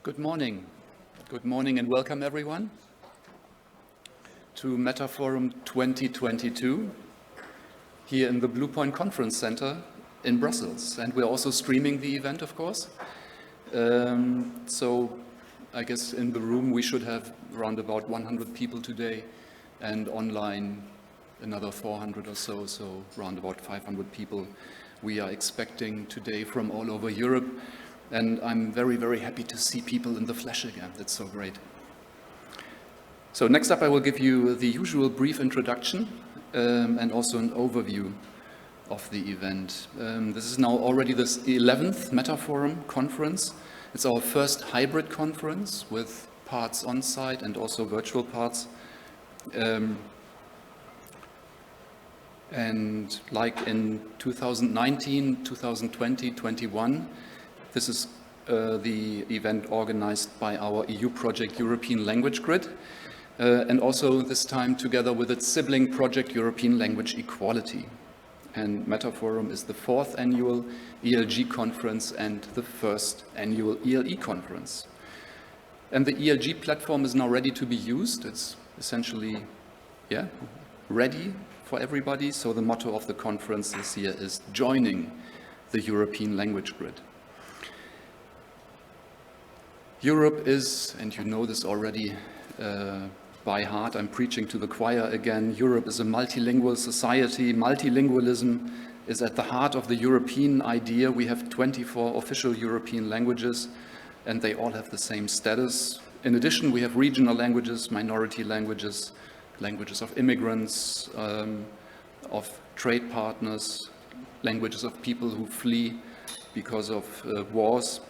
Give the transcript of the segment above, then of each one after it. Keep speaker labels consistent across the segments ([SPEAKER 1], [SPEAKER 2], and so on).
[SPEAKER 1] Good morning. Good morning and welcome everyone to Meta Forum 2022 here in the Blue Point Conference Center in Brussels. And we're also streaming the event, of course. So I guess in the room we should have around about 100 people today, and online another 400 or so, so around about 500 people we are expecting today from all over Europe. And I'm very, very happy to see people in the flesh again. That's so great. So next up, I will give you the usual brief introduction and also an overview of the event. This is now already the 11th Meta Forum conference. It's our first hybrid conference with parts on-site and also virtual parts. And like in 2019, 2020, 21, this is the event organized by our EU project European Language Grid, and also this time together with its sibling project European Language Equality. And Meta Forum is the 4th annual ELG conference and the 1st annual ELE conference. And the ELG platform is now ready to be used. It's essentially, ready for everybody. So the motto of the conference this year is joining the European Language Grid. Europe is, and you know this already by heart, I'm preaching to the choir again, Europe is a multilingual society. Multilingualism is at the heart of the European idea. We have 24 official European languages, and they all have the same status. In addition, we have regional languages, minority languages, languages of immigrants, of trade partners, languages of people who flee because of wars.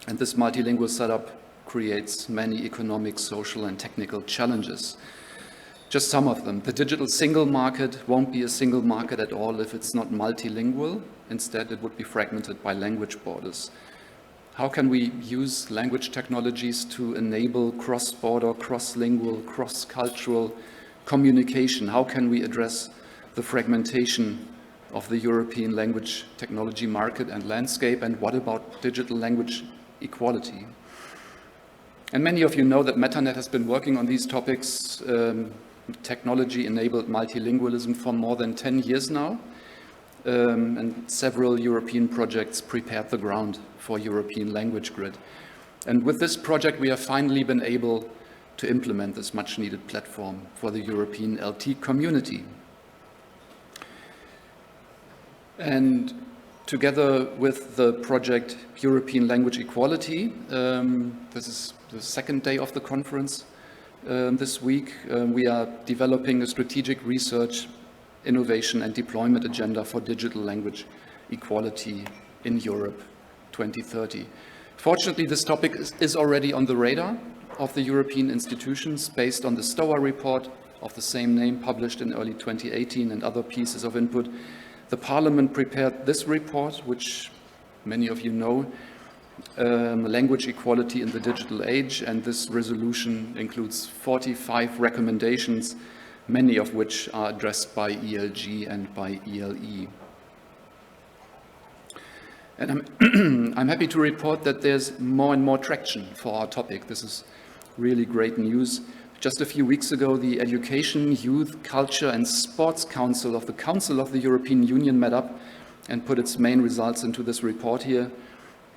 [SPEAKER 1] And this multilingual setup creates many economic, social, and technical challenges. Just some of them. The digital single market won't be a single market at all if it's not multilingual. Instead, it would be fragmented by language borders. How can we use language technologies to enable cross-border, cross-lingual, cross-cultural communication? How can we address the fragmentation of the European language technology market and landscape? And what about digital language equality? And many of you know that MetaNet has been working on these topics, technology-enabled multilingualism, for more than 10 years now. And several European projects prepared the ground for European Language Grid. And with this project, we have finally been able to implement this much-needed platform for the European LT community. And together with the project European Language Equality, this is the second day of the conference this week, we are developing a strategic research, innovation and deployment agenda for digital language equality in Europe 2030. Fortunately, this topic is already on the radar of the European institutions based on the STOA report of the same name published in early 2018 and other pieces of input. The Parliament prepared this report, which many of you know, Language Equality in the Digital Age, and this resolution includes 45 recommendations, many of which are addressed by ELG and by ELE. And I'm happy to report that there's more and more traction for our topic. This is really great news. Just a few weeks ago, the Education, Youth, Culture and Sports Council of the European Union met up and put its main results into this report here.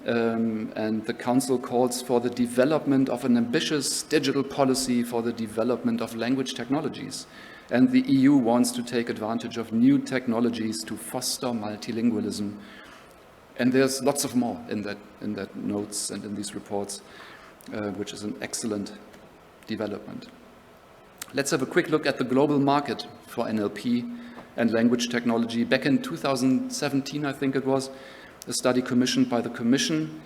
[SPEAKER 1] And the Council calls for the development of an ambitious digital policy for the development of language technologies. And the EU wants to take advantage of new technologies to foster multilingualism. And there's lots of more in that notes and in these reports, which is an excellent development. Let's have a quick look at the global market for NLP and language technology. Back in 2017, I think it was, a study commissioned by the Commission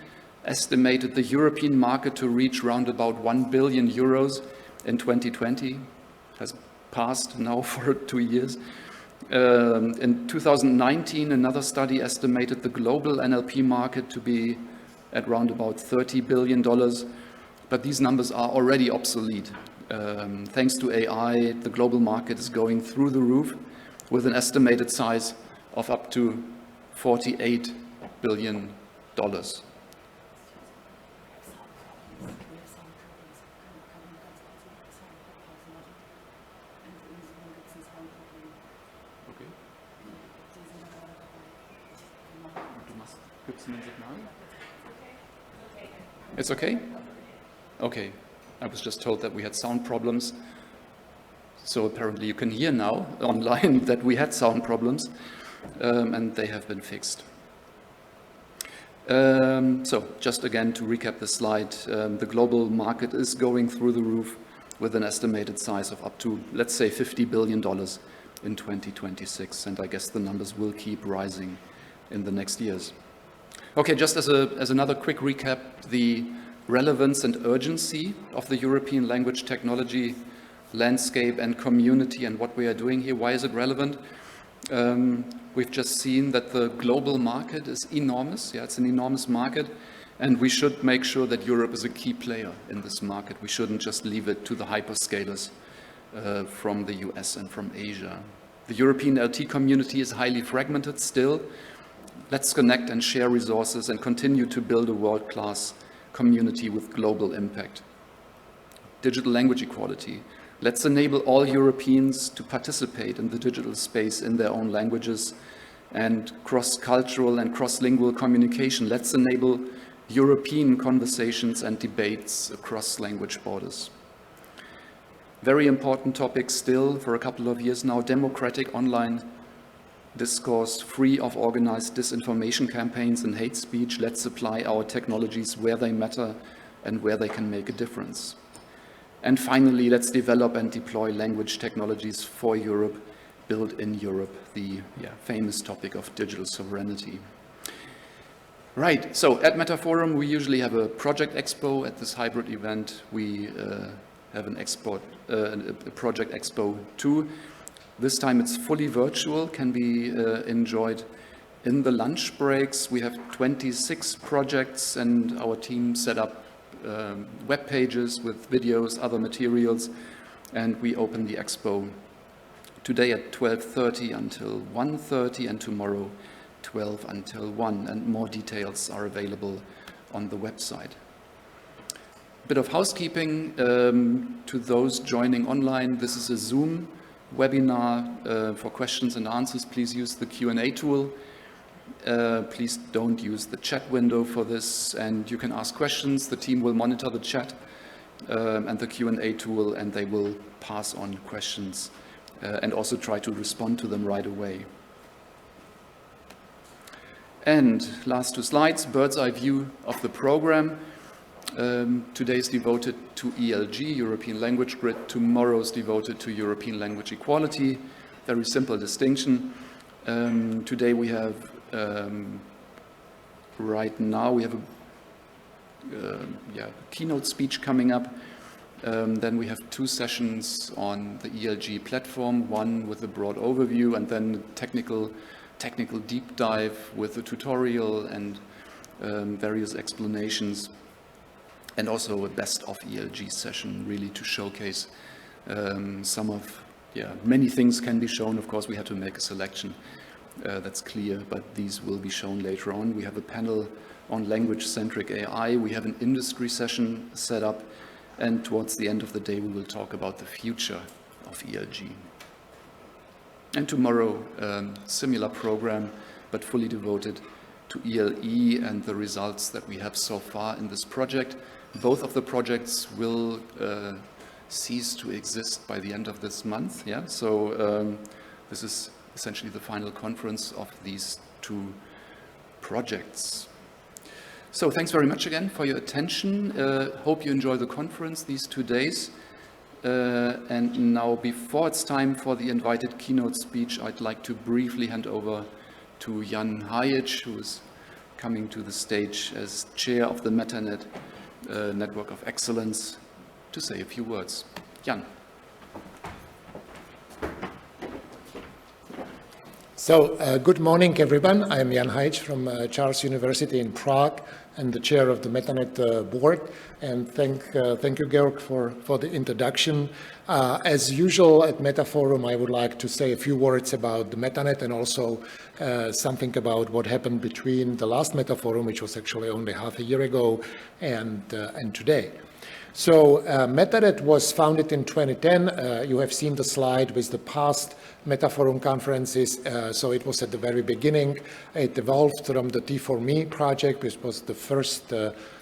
[SPEAKER 1] estimated the European market to reach around about 1 billion euros in 2020. It has passed now for 2 years. In 2019, another study estimated the global NLP market to be at around about $30 billion. But these numbers are already obsolete. Thanks to AI, the global market is going through the roof with an estimated size of up to $48 billion. Gibt's ein Signal? It's okay? Okay. I was just told that we had sound problems. So apparently you can hear now online that we had sound problems, and they have been fixed. So just again to recap the slide, the global market is going through the roof with an estimated size of up to, let's say, $50 billion in 2026, and I guess the numbers will keep rising in the next years. Okay, just as another quick recap, the relevance and urgency of the European language technology landscape and community and what we are doing here. Why is it relevant? We've just seen that the global market is enormous. Yeah, it's an enormous market, and we should make sure that Europe is a key player in this market. We shouldn't just leave it to the hyperscalers from the US and from Asia. The European LT community is highly fragmented still. Let's connect and share resources and continue to build a world-class community with global impact. Digital language equality. Let's enable all Europeans to participate in the digital space in their own languages, and cross-cultural and cross-lingual communication. Let's enable European conversations and debates across language borders. Very important topic still for a couple of years now, democratic online discourse, free of organized disinformation campaigns and hate speech. Let's apply our technologies where they matter and where they can make a difference. And finally, let's develop and deploy language technologies for Europe, built in Europe, the famous topic of digital sovereignty. Right, so at Metaforum, we usually have a project expo. At this hybrid event, we have a project expo too. This time it's fully virtual, can be enjoyed in the lunch breaks. We have 26 projects, and our team set up web pages with videos, other materials, and we open the expo today at 12:30 until 1:30, and tomorrow 12 until 1, and more details are available on the website. A bit of housekeeping to those joining online. This is a Zoom webinar for questions and answers. Please use the Q&A tool. Please don't use the chat window for this, and you can ask questions. The team will monitor the chat and the Q&A tool, and they will pass on questions and also try to respond to them right away. And last two slides, bird's eye view of the program. Today is devoted to ELG, European Language Grid. Tomorrow is devoted to European language equality. Very simple distinction. Today we have, right now we have a keynote speech coming up. Then we have two sessions on the ELG platform, one with a broad overview, and then technical deep dive with a tutorial and various explanations, and also a best of ELG session, really to showcase some of, many things can be shown. Of course, we had to make a selection, that's clear, but these will be shown later on. We have a panel on language-centric AI. We have an industry session set up, and towards the end of the day, we will talk about the future of ELG. And tomorrow, similar program, but fully devoted to ELE and the results that we have so far in this project. Both of the projects will cease to exist by the end of this month. Yeah, so this is essentially the final conference of these two projects. So thanks very much again for your attention. Hope you enjoy the conference these 2 days. And now, before it's time for the invited keynote speech, I'd like to briefly hand over to Jan Hajic, who is coming to the stage as chair of the MetaNet Network of Excellence, to say a few words. Jan.
[SPEAKER 2] So, good morning, everyone. I'm Jan Hajic from Charles University in Prague, and the chair of the MetaNet board. And thank you, Georg, for the introduction. As usual at MetaForum, I would like to say a few words about the MetaNet and also something about what happened between the last MetaForum, which was actually only half a year ago, and today. So MetaNet was founded in 2010. You have seen the slide with the past MetaForum conferences. So it was at the very beginning. It evolved from the T4Me project, which was the first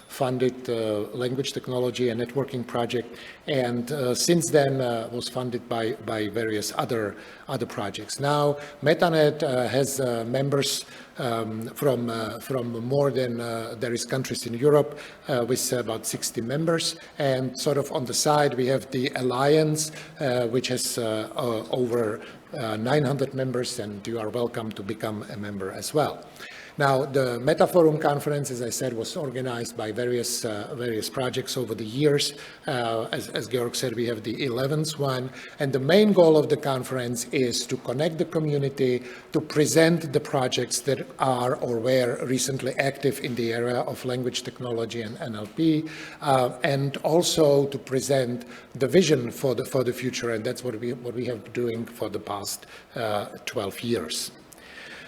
[SPEAKER 2] funded language technology and networking project, and since then was funded by various other projects. Now MetaNet has members from more than there is countries in Europe with about 60 members, and sort of on the side we have the Alliance, which has over 900 members, and you are welcome to become a member as well. Now, the MetaForum conference, as I said, was organized by various projects over the years. As Georg said, we have the 11th one, and the main goal of the conference is to connect the community, to present the projects that are or were recently active in the area of language technology and NLP, and also to present the vision for the future, and that's what we have been doing for the past 12 years.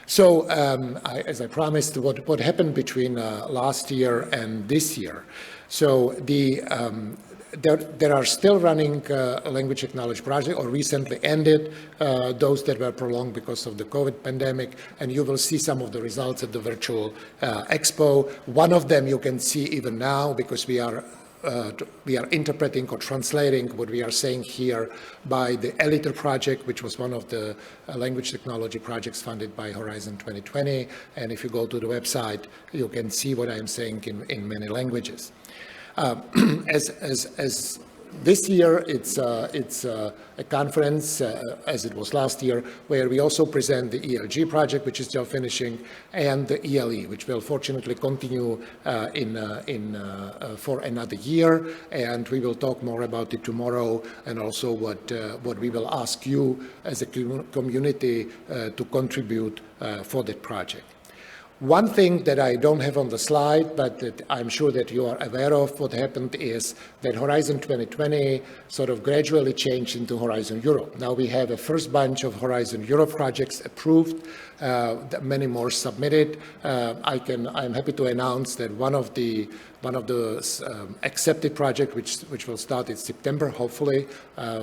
[SPEAKER 2] So, as I promised, what happened between last year and this year? So, there are still running language technology projects, or recently ended, those that were prolonged because of the COVID pandemic, and you will see some of the results at the virtual expo. One of them you can see even now, because we are interpreting or translating what we are saying here by the ELITER project, which was one of the language technology projects funded by Horizon 2020. And if you go to the website, you can see what I am saying in many languages. As this year, it's a conference, as it was last year, where we also present the ELG project, which is just finishing, and the ELE, which will fortunately continue for another year. And we will talk more about it tomorrow, and also what we will ask you as a community to contribute for that project. One thing that I don't have on the slide, but that I'm sure that you are aware of, what happened is that Horizon 2020 sort of gradually changed into Horizon Europe. Now we have a first bunch of Horizon Europe projects approved, many more submitted. I'm happy to announce that one of the accepted project, which will start in September, hopefully,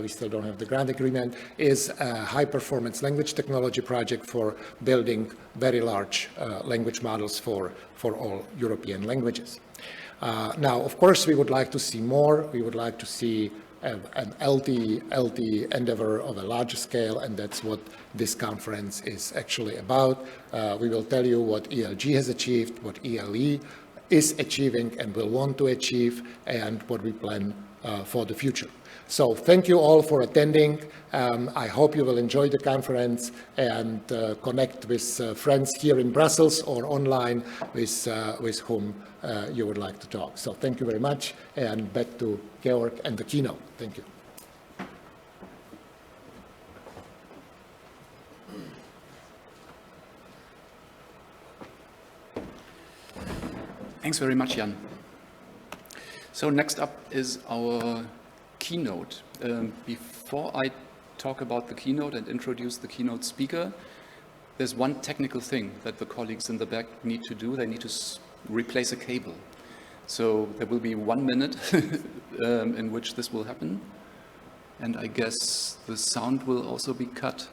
[SPEAKER 2] we still don't have the grant agreement, is a high-performance language technology project for building very large language models for all European languages. Now, of course, we would like to see more. We would like to see an LT endeavor of a larger scale, and that's what this conference is actually about. We will tell you what ELG has achieved, what ELE is achieving and will want to achieve, and what we plan for the future. So thank you all for attending. I hope you will enjoy the conference and connect with friends here in Brussels or online with whom you would like to talk. So thank you very much, and back to Georg and the keynote. Thank you.
[SPEAKER 1] Thanks very much, Jan. So next up is our keynote. Before I talk about the keynote and introduce the keynote speaker, there's one technical thing that the colleagues in the back need to do. They need to replace a cable. So there will be 1 minute in which this will happen. And I guess the sound will also be cut.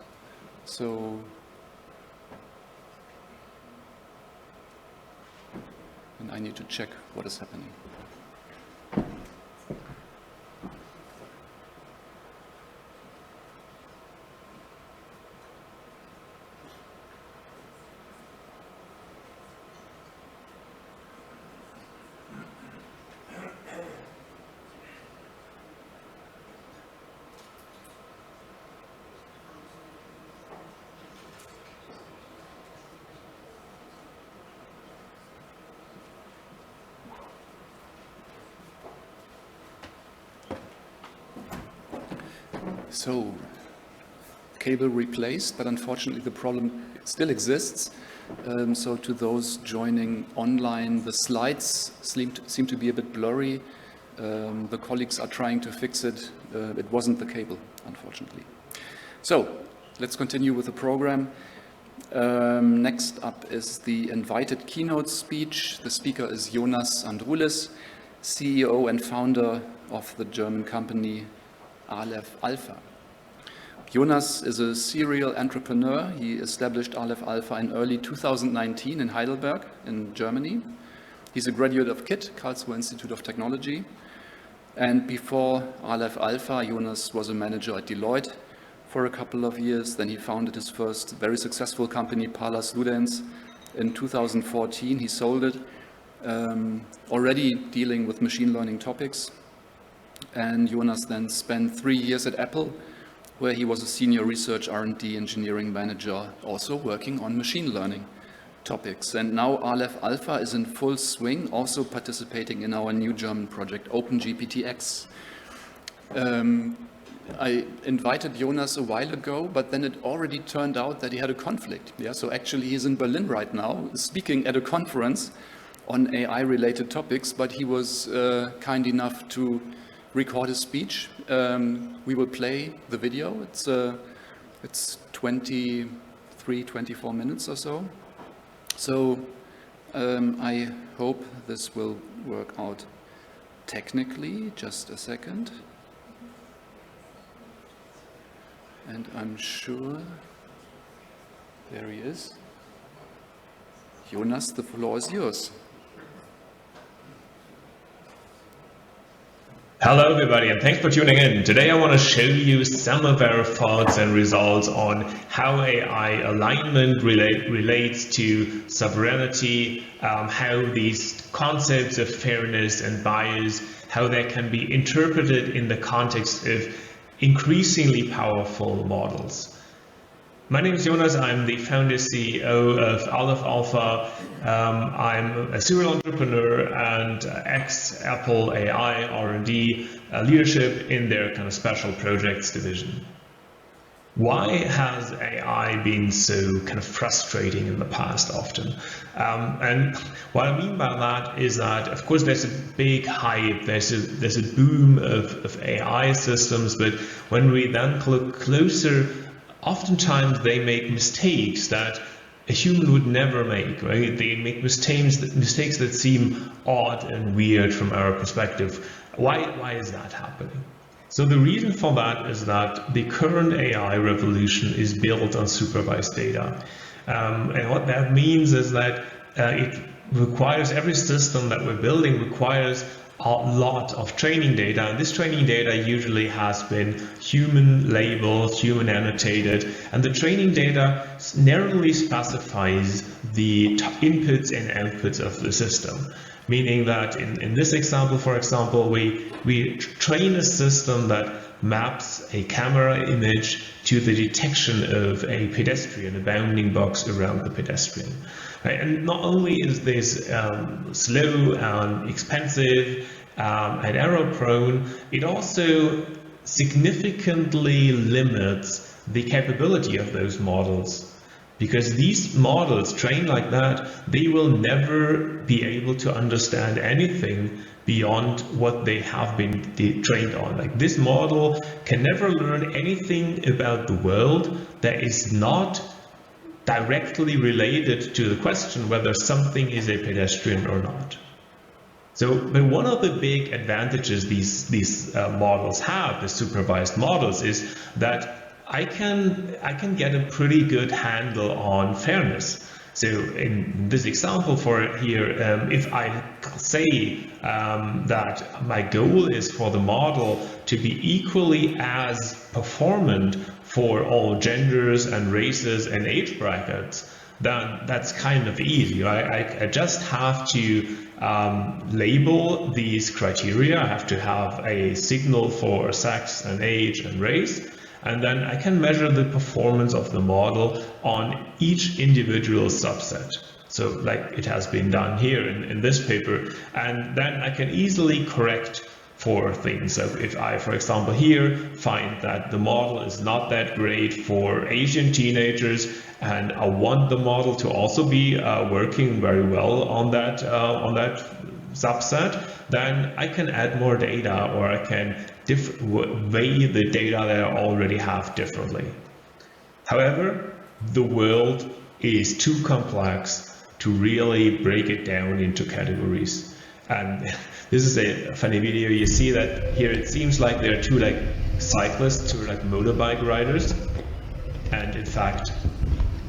[SPEAKER 1] So, and I need to check what is happening. So, cable replaced, but unfortunately the problem still exists. So to those joining online, the slides seem to be a bit blurry. The colleagues are trying to fix it. It wasn't the cable, unfortunately. So let's continue with the program. Next up is the invited keynote speech. The speaker is Jonas Androulis, CEO and founder of the German company Aleph Alpha. Jonas is a serial entrepreneur. He established Aleph Alpha in early 2019 in Heidelberg in Germany. He's a graduate of KIT, Karlsruhe Institute of Technology. And before Aleph Alpha, Jonas was a manager at Deloitte for a couple of years. Then he founded his first very successful company, Palas Ludens. In 2014, he sold it, already dealing with machine learning topics. And Jonas then spent 3 years at Apple, where he was a senior research R&D engineering manager, also working on machine learning topics. And now Aleph Alpha is in full swing, also participating in our new German project, OpenGPTX. I invited Jonas a while ago, but then it already turned out that he had a conflict. Yeah, so actually he's in Berlin right now, speaking at a conference on AI-related topics, but he was kind enough to record his speech. We will play the video. It's 23, 24 minutes or so. So I hope this will work out technically. Just a second. And I'm sure, there he is. Jonas, the floor is yours.
[SPEAKER 3] Hello everybody, and thanks for tuning in. Today I want to show you some of our thoughts and results on how AI alignment relates to sovereignty, how these concepts of fairness and bias, how they can be interpreted in the context of increasingly powerful models. My name is Jonas. I'm the founder CEO of Aleph Alpha. I'm a serial entrepreneur and ex-Apple AI R&D leadership in their kind of special projects division. Why has AI been so kind of frustrating in the past often? And what I mean by that is that, of course, there's a big hype, there's a boom of AI systems, but when we then look closer, oftentimes they make mistakes that a human would never make, right? They make mistakes that seem odd and weird from our perspective. Why is that happening? So the reason for that is that the current AI revolution is built on supervised data. And what that means is that it requires, every system that we're building requires a lot of training data, and this training data usually has been human labeled, human annotated, and the training data narrowly specifies the inputs and outputs of the system. Meaning that in this example, for example, we train a system that maps a camera image to the detection of a pedestrian, a bounding box around the pedestrian. Right? And not only is this slow and expensive and error prone, it also significantly limits the capability of those models. Because these models trained like that, they will never be able to understand anything beyond what they have been trained on. Like, this model can never learn anything about the world that is not directly related to the question whether something is a pedestrian or not. So, but one of the big advantages these models have, the supervised models, is that I can get a pretty good handle on fairness. So in this example if I say that my goal is for the model to be equally as performant for all genders and races and age brackets, then that's kind of easy, right? I just have to label these criteria. I have to have a signal for sex and age and race. And then I can measure the performance of the model on each individual subset. So like it has been done here in this paper. And then I can easily correct for things. So if I, for example, here find that the model is not that great for Asian teenagers, and I want the model to also be working very well on that subset, then I can add more data, or I can weigh the data that I already have differently. However, the world is too complex to really break it down into categories. And this is a funny video. You see that here it seems like there are two like cyclists or like motorbike riders, and in fact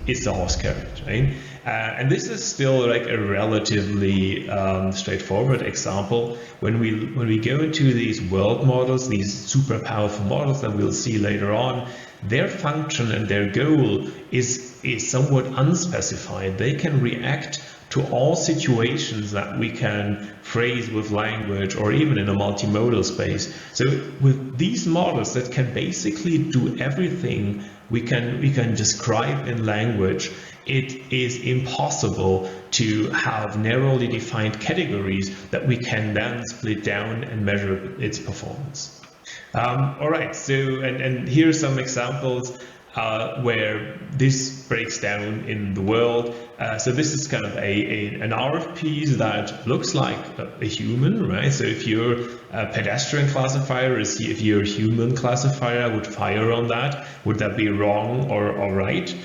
[SPEAKER 3] it's a horse carriage, right? And this is still like a relatively straightforward example. When we go into these world models, these super powerful models that we'll see later on, their function and their goal is somewhat unspecified. They can react to all situations that we can phrase with language, or even in a multimodal space. So with these models that can basically do everything we can describe in language, it is impossible to have narrowly defined categories that we can then split down and measure its performance. All right, so and here are some examples where this breaks down in the world. So this is kind of an art piece that looks like a human, right? So if you're a pedestrian classifier, if you're a human classifier, I would fire on that. Would that be wrong or right?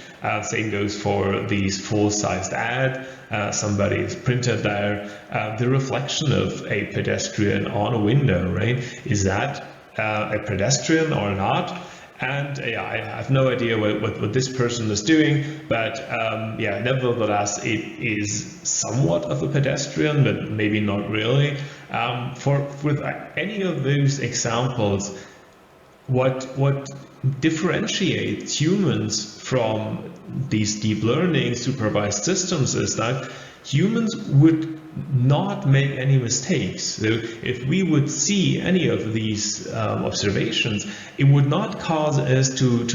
[SPEAKER 3] Same goes for these full-sized ad. Somebody's printed there. The reflection of a pedestrian on a window, right? Is that a pedestrian or not? And yeah, I have no idea what this person is doing, but yeah, nevertheless, it is somewhat of a pedestrian, but maybe not really. With any of those examples, what differentiates humans from these deep learning supervised systems is that humans would not make any mistakes. So if we would see any of these observations, it would not cause us to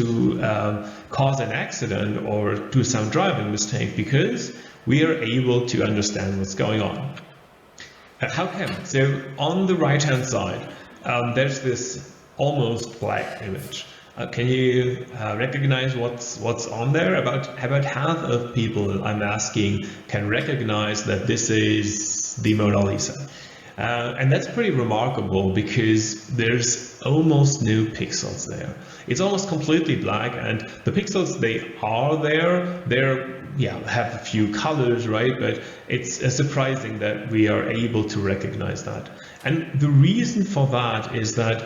[SPEAKER 3] cause an accident or do some driving mistake, because we are able to understand what's going on. How come? So on the right hand side, there's this almost black image. Can you recognize what's on there? About half of people I'm asking can recognize that this is the Mona Lisa. And that's pretty remarkable, because there's almost no pixels there. It's almost completely black, and the pixels, they are there. Have a few colors, right? But it's surprising that we are able to recognize that. And the reason for that is that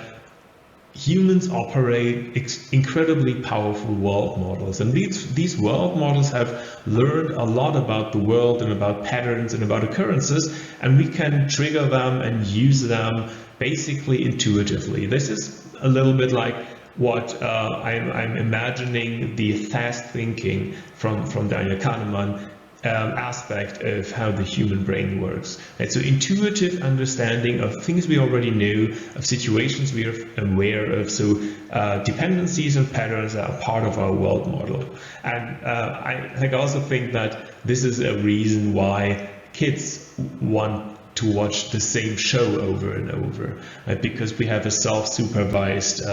[SPEAKER 3] humans operate incredibly powerful world models, and these world models have learned a lot about the world and about patterns and about occurrences, and we can trigger them and use them basically intuitively. This is a little bit like what I'm imagining the fast thinking from Daniel Kahneman aspect of how the human brain works. And so intuitive understanding of things we already knew, of situations we are aware of, so dependencies and patterns are part of our world model. And I also think that this is a reason why kids want to watch the same show over and over, right? Because we have a self-supervised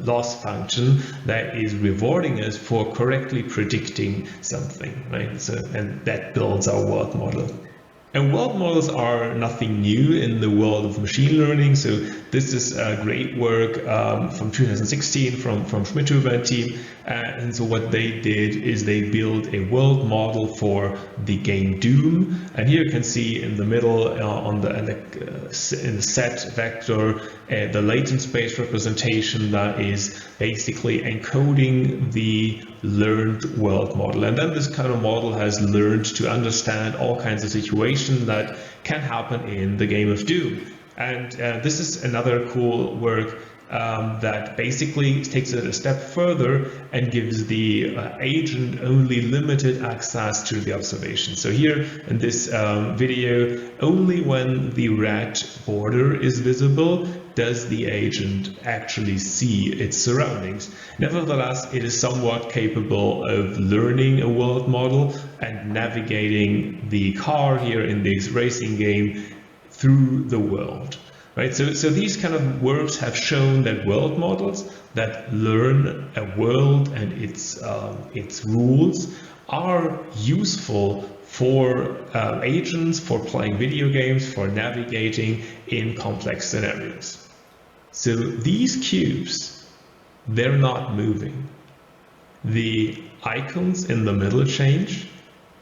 [SPEAKER 3] loss function that is rewarding us for correctly predicting something, right? So, and that builds our world model. And world models are nothing new in the world of machine learning. So this is great work from 2016 from Schmidhuber and team. And so what they did is they built a world model for the game Doom. And here you can see in the middle in the set vector the latent space representation that is basically encoding the learned world model. And then this kind of model has learned to understand all kinds of situations that can happen in the game of Doom. And this is another cool work that basically takes it a step further and gives the agent only limited access to the observation. So here in this video, only when the red border is visible does the agent actually see its surroundings. Nevertheless, it is somewhat capable of learning a world model and navigating the car here in this racing game through the world. right? So these kind of works have shown that world models that learn a world and its rules are useful for agents, for playing video games, for navigating in complex scenarios. So these cubes, they're not moving. The icons in the middle change,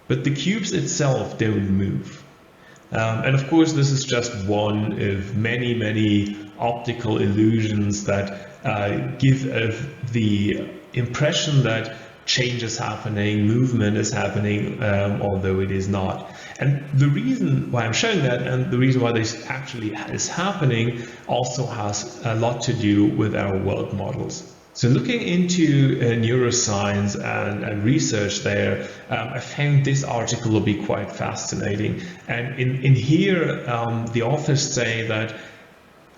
[SPEAKER 3] but the cubes itself don't move. And of course, this is just one of many, many optical illusions that give the impression that change is happening, movement is happening, although it is not. And the reason why I'm showing that, and the reason why this actually is happening, also has a lot to do with our world models. So looking into neuroscience and research there, I found this article to be quite fascinating. And in here, the authors say that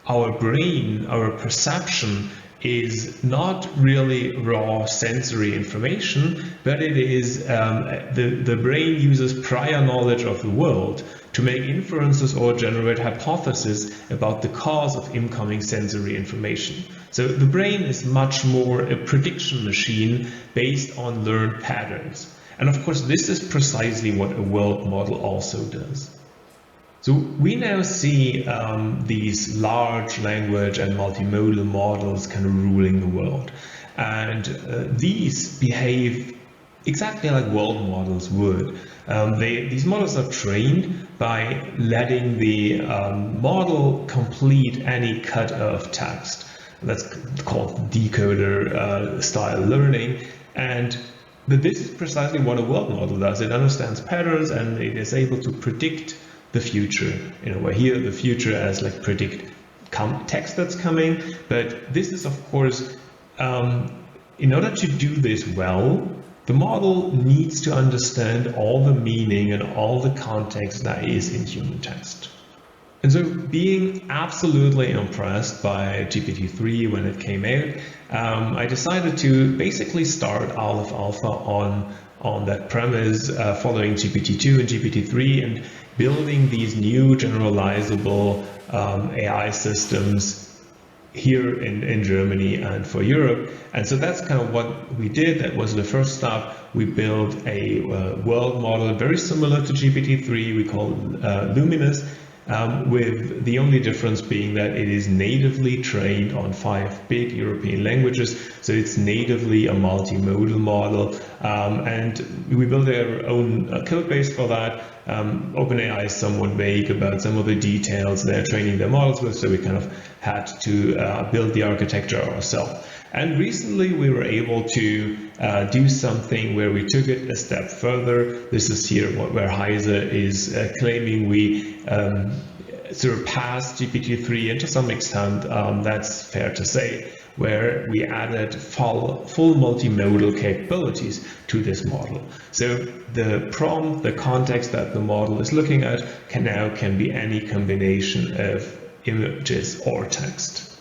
[SPEAKER 3] our brain, our perception, is not really raw sensory information, but it is the brain uses prior knowledge of the world to make inferences or generate hypotheses about the cause of incoming sensory information. So the brain is much more a prediction machine based on learned patterns. And of course, this is precisely what a world model also does. So we now see these large language and multimodal models kind of ruling the world. And these behave exactly like world models would. These models are trained by letting the model complete any cut of text. That's called decoder style learning. But this is precisely what a world model does. It understands patterns and it is able to predict the future in a way. Here, the future as like predict text that's coming. But this is, of course, in order to do this well, the model needs to understand all the meaning and all the context that is in human text. And so being absolutely impressed by GPT-3 when it came out, I decided to basically start Aleph Alpha on that premise, following GPT-2 and GPT-3 and building these new generalizable AI systems here in Germany and for Europe. And so that's kind of what we did. That was the first step. We built a world model very similar to GPT-3. We call it Luminous, with the only difference being that it is natively trained on 5 big European languages. So it's natively a multimodal model. And we built our own code base for that. OpenAI is somewhat vague about some of the details they're training their models with, so we kind of had to build the architecture ourselves. And recently we were able to do something where we took it a step further. This is here where Heise is claiming we surpassed GPT-3, and to some extent that's fair to say, where we added full multimodal capabilities to this model. So the prompt, the context that the model is looking at can be any combination of images or text.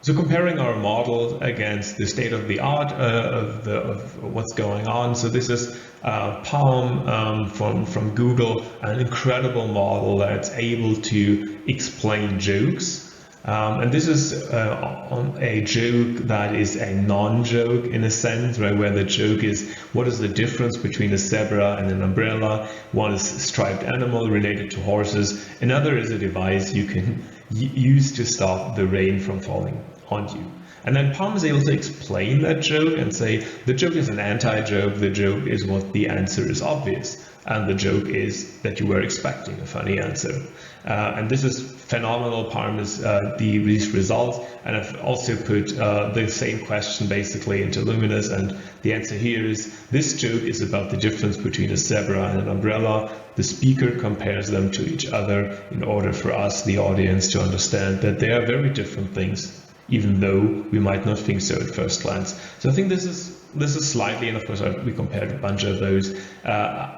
[SPEAKER 3] So comparing our model against the state of the art of what's going on. So this is Palm from Google, an incredible model that's able to explain jokes. And this is on a joke that is a non-joke in a sense, right? Where the joke is, what is the difference between a zebra and an umbrella? One is a striped animal related to horses. Another is a device you can use to stop the rain from falling on you. And then Palm is able to explain that joke and say, the joke is an anti-joke, the joke is what the answer is obvious, and the joke is that you were expecting a funny answer. And this is phenomenal. Palm is these results, and I've also put the same question basically into Luminous, and the answer here is, this joke is about the difference between a zebra and an umbrella. The speaker compares them to each other in order for us, the audience, to understand that they are very different things, even though we might not think so at first glance. So I think this is slightly, and of course we compared a bunch of those,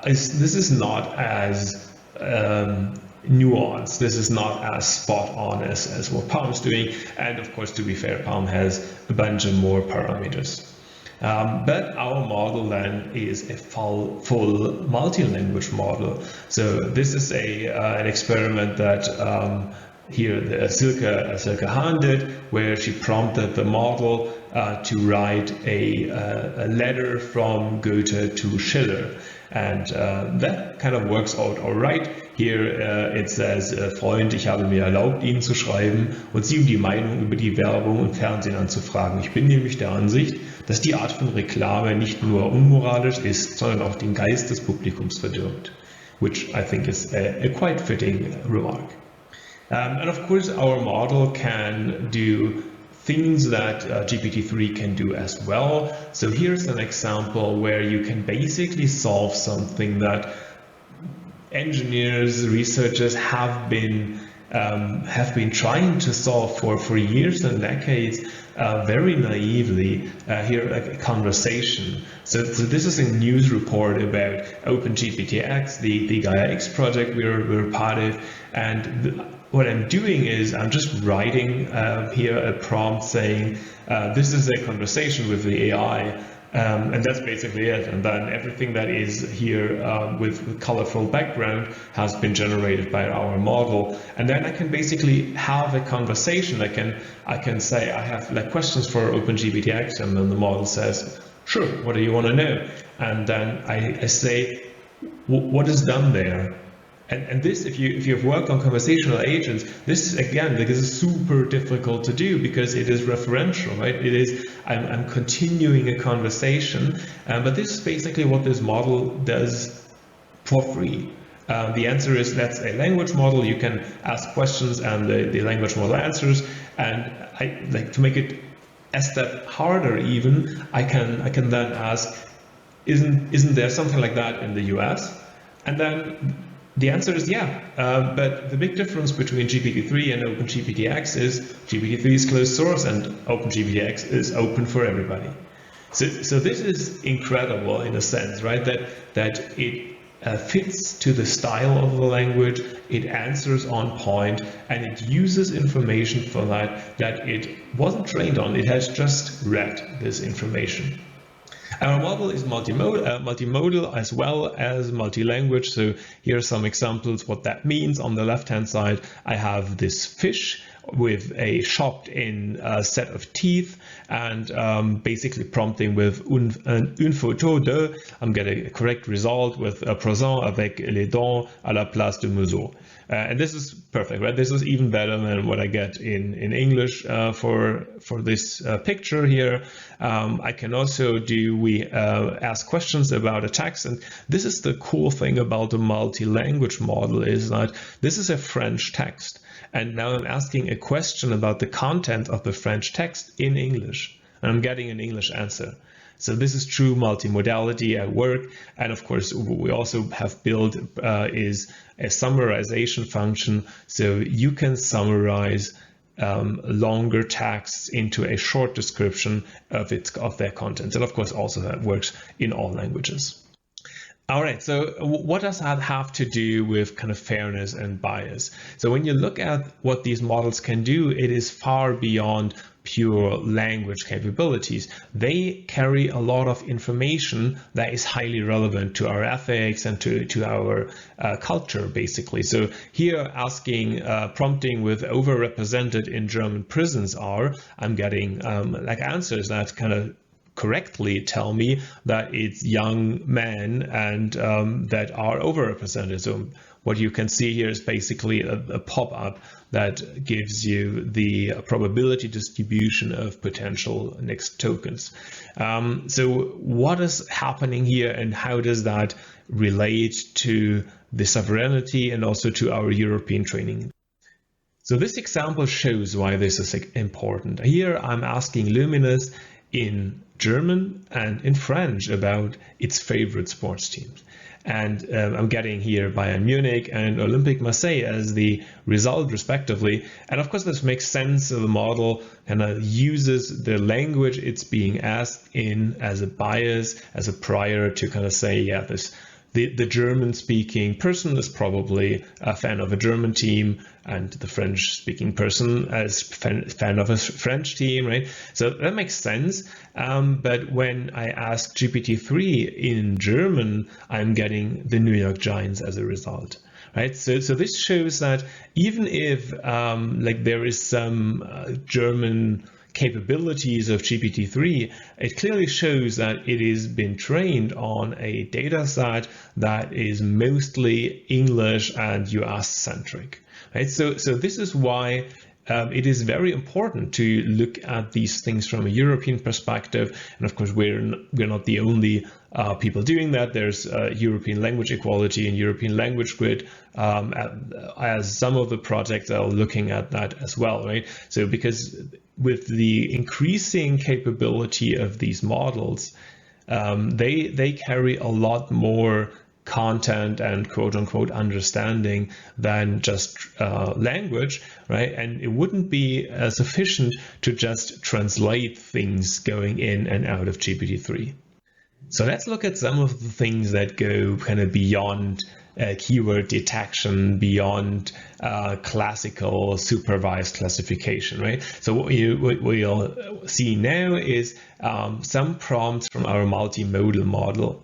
[SPEAKER 3] this is not as nuanced, this is not as spot on as what Palm is doing, and of course, to be fair, Palm has a bunch of more parameters. But our model then is a full multi-language model. So this is an experiment that here Silke Hahn did, where she prompted the model to write a letter from Goethe to Schiller. And that kind of works out all right. Here it says, Freund, ich habe mir erlaubt, Ihnen zu schreiben und Sie um die Meinung über die Werbung und Fernsehen anzufragen. Ich bin nämlich der Ansicht, dass die Art von Reklame nicht nur unmoralisch ist, sondern auch den Geist des Publikums verdirbt. Which I think is a quite fitting remark. And of course, our model can do things that GPT-3 can do as well. So here's an example where you can basically solve something that engineers, researchers have been trying to solve for years and decades, very naively. Here, a conversation. So this is a news report about OpenGPT-X, the Gaia-X project we're part of, and what I'm doing is I'm just writing here a prompt saying, this is a conversation with the AI, and that's basically it. And then everything that is here with colorful background has been generated by our model. And then I can basically have a conversation. I can say, I have like questions for OpenGPT-X, and then the model says, sure, what do you want to know? And then I say, what is done there? And this, if you've worked on conversational agents, this is super difficult to do because it is referential, right? It is, I'm continuing a conversation, but this is basically what this model does for free. The answer is, that's a language model. You can ask questions and the language model answers. And I like to make it a step harder even, I can then ask, isn't there something like that in the US? And then the answer is yeah, but the big difference between GPT-3 and OpenGPT-X is GPT-3 is closed source and OpenGPT-X is open for everybody. So this is incredible in a sense, right? That it fits to the style of the language, it answers on point, and it uses information for that it wasn't trained on. It has just read this information. Our model is multimodal as well as multi-language. So here are some examples what that means. On the left-hand side, I have this fish with a chopped-in set of teeth, and basically prompting with une photo de, I'm getting a correct result with a présent avec les dents à la place de museau. And this is perfect, right? This is even better than what I get in English for this picture here. I can also ask questions about a text, and this is the cool thing about the multi-language model, is that this is a French text. And now I'm asking a question about the content of the French text in English, and I'm getting an English answer. So this is true multimodality at work. And of course, what we also have built is a summarization function. So you can summarize longer texts into a short description of their content. And of course, also that works in all languages. All right, so what does that have to do with kind of fairness and bias? So when you look at what these models can do, it is far beyond pure language capabilities. They carry a lot of information that is highly relevant to our ethics and to our culture, basically. So here asking, prompting with overrepresented in German prisons I'm getting like answers that kind of correctly tell me that it's young men and that are overrepresented. So what you can see here is basically a pop-up that gives you the probability distribution of potential next tokens. So what is happening here, and how does that relate to the sovereignty and also to our European training? So this example shows why this is important. Here I'm asking Luminous in German and in French about its favorite sports teams. And I'm getting here Bayern Munich and Olympique Marseille as the result respectively. And of course, this makes sense. So the model kind of uses the language it's being asked in as a bias, as a prior to kind of say, yeah, the German-speaking person is probably a fan of a German team, and the French-speaking person is fan of a French team, right? So that makes sense. But when I ask GPT-3 in German, I'm getting the New York Giants as a result, right? So this shows that even if like there is some German capabilities of GPT-3, it clearly shows that it has been trained on a data set that is mostly English and US centric, right? So this is why it is very important to look at these things from a European perspective. And of course, we're not the only people doing that. There's European Language Equality and European Language Grid, as some of the projects are looking at that as well, right? So because with the increasing capability of these models, they carry a lot more content and quote unquote understanding than just language, right? And it wouldn't be sufficient to just translate things going in and out of GPT-3. So let's look at some of the things that go kind of beyond keyword detection, beyond classical supervised classification, right? So what we'll see now is some prompts from our multimodal model.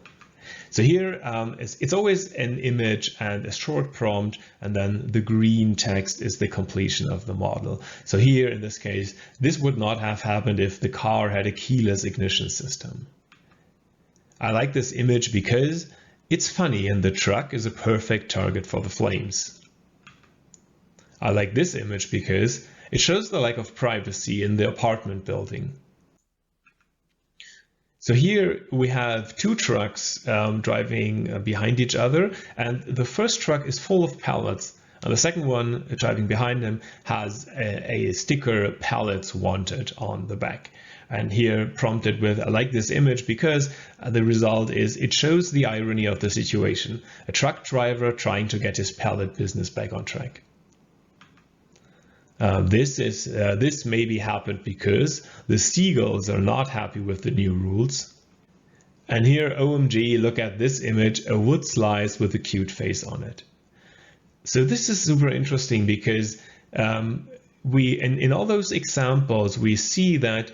[SPEAKER 3] So here, it's always an image and a short prompt, and then the green text is the completion of the model. So here, in this case, this would not have happened if the car had a keyless ignition system. I like this image because it's funny and the truck is a perfect target for the flames. I like this image because it shows the lack of privacy in the apartment building. So here we have two trucks driving behind each other, and the first truck is full of pallets, and the second one driving behind him has a sticker "Pallets Wanted" on the back. And here prompted with, I like this image because the result is it shows the irony of the situation. A truck driver trying to get his pallet business back on track. This maybe happened because the seagulls are not happy with the new rules. And here, OMG, look at this image, a wood slice with a cute face on it. So this is super interesting because in all those examples, we see that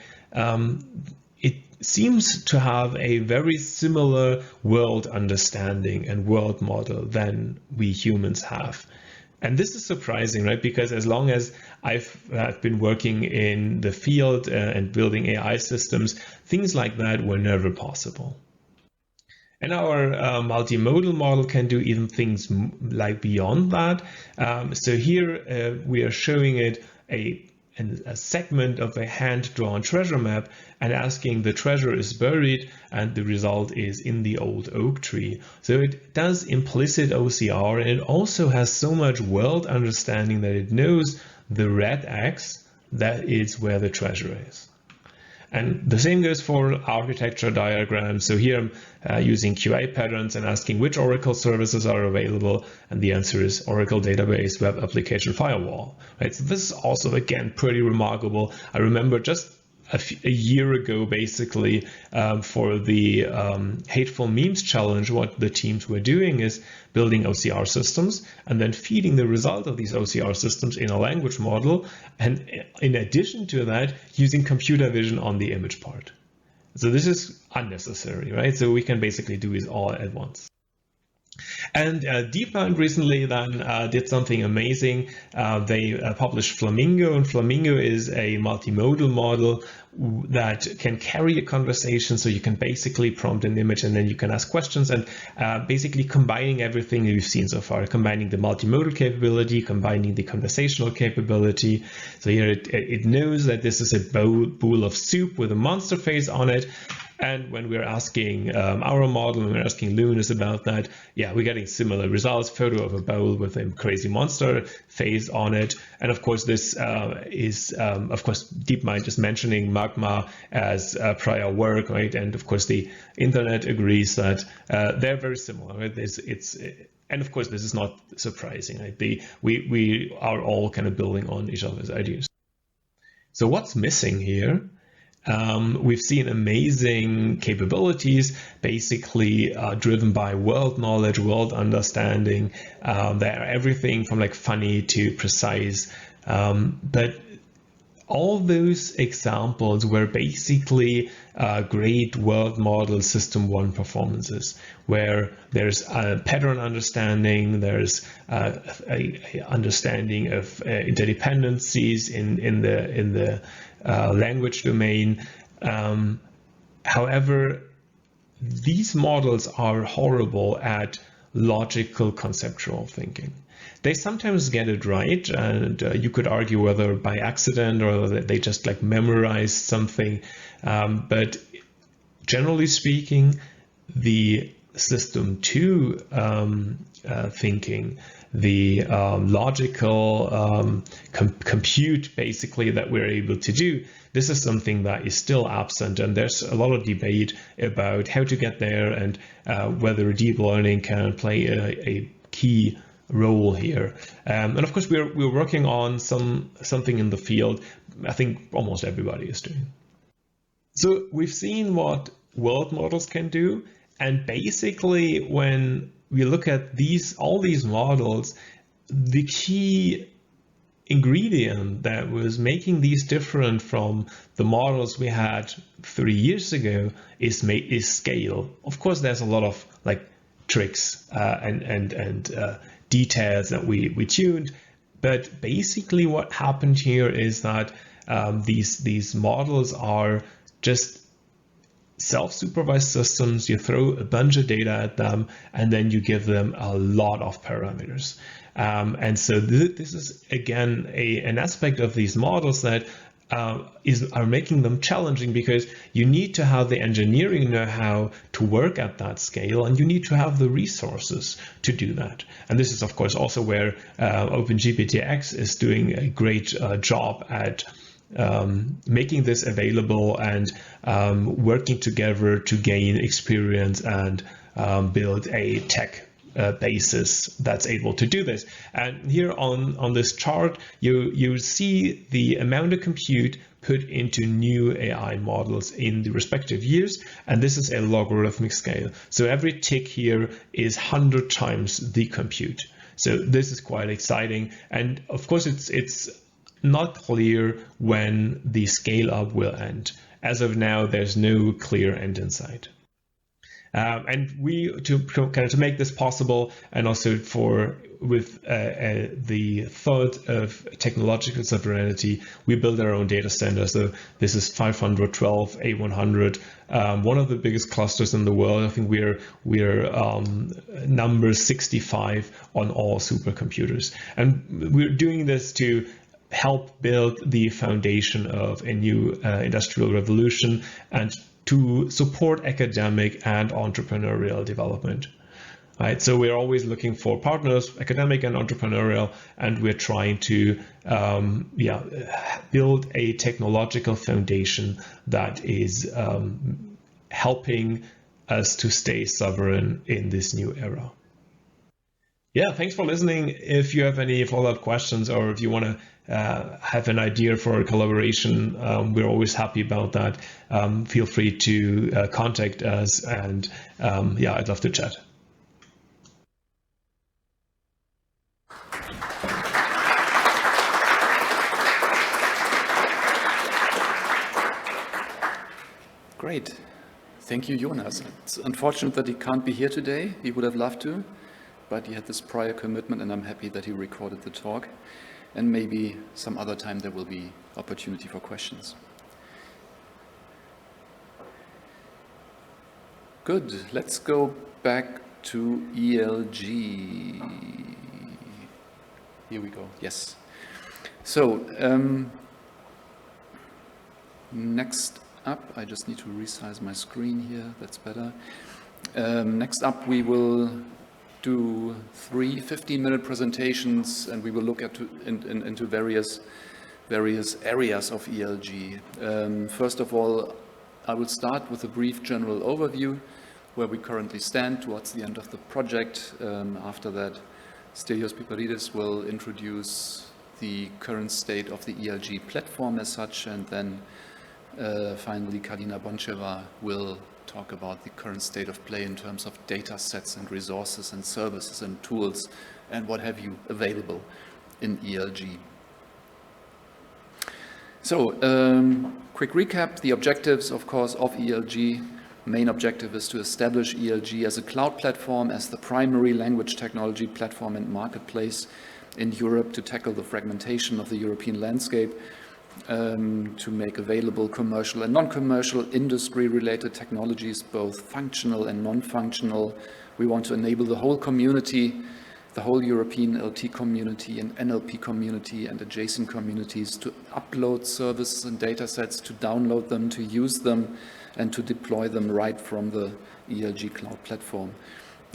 [SPEAKER 3] it seems to have a very similar world understanding and world model than we humans have. And this is surprising, right? Because as long as I've been working in the field and building AI systems, things like that were never possible. And our multimodal model can do even things like beyond that. So here we are showing it a segment of a hand-drawn treasure map and asking the treasure is buried, and the result is in the old oak tree. So it does implicit OCR, and it also has so much world understanding that it knows the red X, that is where the treasure is. And the same goes for architecture diagrams. So here I'm using QA patterns and asking which Oracle services are available, and the answer is Oracle Database Web Application Firewall. Right? So this is also, again, pretty remarkable. I remember just a year ago, basically, for the Hateful Memes Challenge, what the teams were doing is building OCR systems and then feeding the result of these OCR systems in a language model. And in addition to that, using computer vision on the image part. So this is unnecessary, right? So we can basically do it all at once. And DeepMind recently then did something amazing. They published Flamingo, and Flamingo is a multimodal model that can carry a conversation. So you can basically prompt an image and then you can ask questions, and basically combining everything we've seen so far, combining the multimodal capability, combining the conversational capability. So here it knows that this is a bowl of soup with a monster face on it. And when we're asking our model, when we're asking Luminous about that, yeah, we're getting similar results. Photo of a bowl with a crazy monster face on it. And of course, this is, of course, DeepMind is mentioning Magma as prior work, right? And of course, the internet agrees that they're very similar. Right? And of course, this is not surprising. Right? We are all kind of building on each other's ideas. So what's missing here? We've seen amazing capabilities, basically driven by world knowledge, world understanding. They're everything from like funny to precise. But all those examples were basically great world model system one performances, where there's a pattern understanding, there's a understanding of interdependencies in the language domain. However, these models are horrible at logical conceptual thinking. They sometimes get it right, and you could argue whether by accident or they just like memorize something. But generally speaking, the system 2 thinking, the logical compute basically that we're able to do, this is something that is still absent, and there's a lot of debate about how to get there and whether deep learning can play a key role here. And of course, we're working on something in the field I think almost everybody is doing. So we've seen what world models can do, and basically when we look at all these models, the key ingredient that was making these different from the models we had 3 years ago is scale. Of course, there's a lot of like tricks and details that we tuned, but basically what happened here is that these models are just self-supervised systems. You throw a bunch of data at them, and then you give them a lot of parameters. And so this is, again, an aspect of these models that are making them challenging, because you need to have the engineering know-how to work at that scale, and you need to have the resources to do that. And this is, of course, also where OpenGPTX is doing a great job at making this available and working together to gain experience and build a tech basis that's able to do this. And here on this chart, you see the amount of compute put into new AI models in the respective years, and this is a logarithmic scale. So every tick here is 100 times the compute. So this is quite exciting, and of course it's not clear when the scale up will end. As of now, there's no clear end in sight. And to make this possible, and also with the thought of technological sovereignty, we build our own data center. So this is 512 A100, one of the biggest clusters in the world. I think we're number 65 on all supercomputers, and we're doing this to help build the foundation of a new industrial revolution and to support academic and entrepreneurial development. Right, so we're always looking for partners, academic and entrepreneurial, and we're trying to build a technological foundation that is helping us to stay sovereign in this new era. Yeah, thanks for listening. If you have any follow-up questions, or if you want to have an idea for a collaboration, we're always happy about that. Feel free to contact us, and I'd love to chat.
[SPEAKER 1] Great. Thank you, Jonas. It's unfortunate that he can't be here today. He would have loved to, but he had this prior commitment, and I'm happy that he recorded the talk. And maybe some other time there will be opportunity for questions. Good. Let's go back to ELG. Here we go. Yes. So next up, I just need to resize my screen here. That's better. Next up, we will do 3 15-minute presentations, and we will look into various areas of ELG. First of all, I will start with a brief general overview where we currently stand towards the end of the project. After that, Stelios Piperidis will introduce the current state of the ELG platform as such, and then finally Kalina Boncheva will talk about the current state of play in terms of data sets and resources and services and tools and what have you available in ELG. So, quick recap, the objectives, of course, of ELG. Main objective is to establish ELG as a cloud platform, as the primary language technology platform and marketplace in Europe to tackle the fragmentation of the European landscape, to make available commercial and non-commercial industry-related technologies, both functional and non-functional. We want to enable the whole community, the whole European LT community and NLP community and adjacent communities to upload services and data sets, to download them, to use them, and to deploy them right from the ELG cloud platform.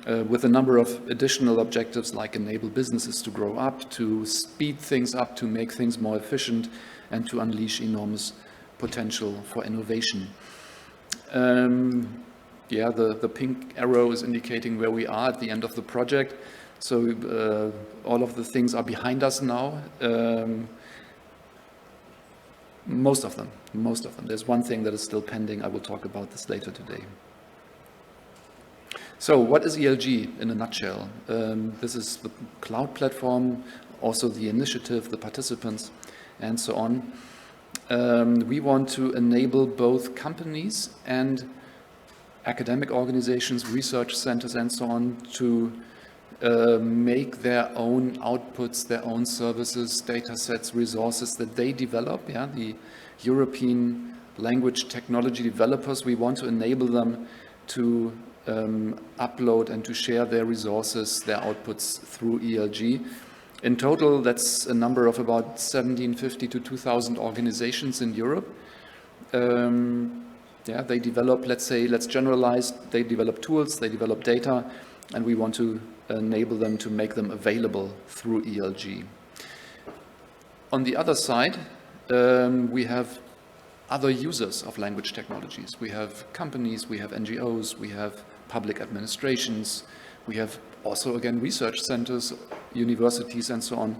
[SPEAKER 1] With a number of additional objectives like enable businesses to grow up, to speed things up, to make things more efficient, and to unleash enormous potential for innovation. Yeah, the pink arrow is indicating where we are at the end of the project. So all of the things are behind us now. Most of them. There's one thing that is still pending. I will talk about this later today. So what is ELG in a nutshell? This is the cloud platform, also the initiative, the participants, and so on. We want to enable both companies and academic organizations, research centers, and so on to make their own outputs, their own services, data sets, resources that they develop. Yeah, the European language technology developers, we want to enable them to upload and to share their resources, their outputs through ELG. In total, that's a number of about 1,750 to 2,000 organizations in Europe. Yeah, they develop, let's generalize, they develop tools, they develop data, and we want to enable them to make them available through ELG. On the other side, we have other users of language technologies. We have companies, we have NGOs, we have public administrations, we have also, again, research centers, universities, and so on,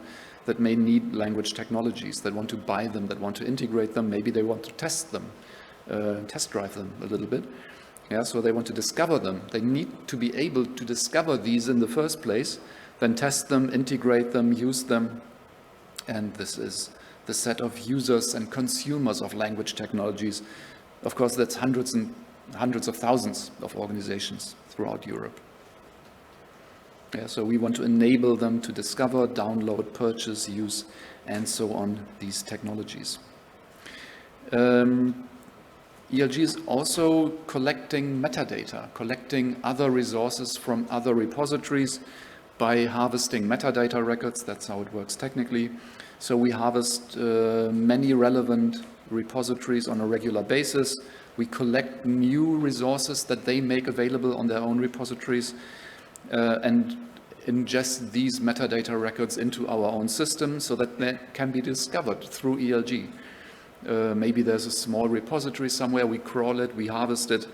[SPEAKER 1] that may need language technologies, that want to buy them, that want to integrate them. Maybe they want to test them, test drive them a little bit. Yeah, so they want to discover them. They need to be able to discover these in the first place, then test them, integrate them, use them. And this is the set of users and consumers of language technologies. Of course, that's hundreds and hundreds of thousands of organizations throughout Europe. Yeah, so we want to enable them to discover, download, purchase, use, and so on, these technologies. ELG is also collecting metadata, collecting other resources from other repositories by harvesting metadata records. That's how it works technically. So we harvest many relevant repositories on a regular basis. We collect new resources that they make available on their own repositories and ingest these metadata records into our own system so that they can be discovered through ELG. Maybe there's a small repository somewhere, we crawl it, we harvest it,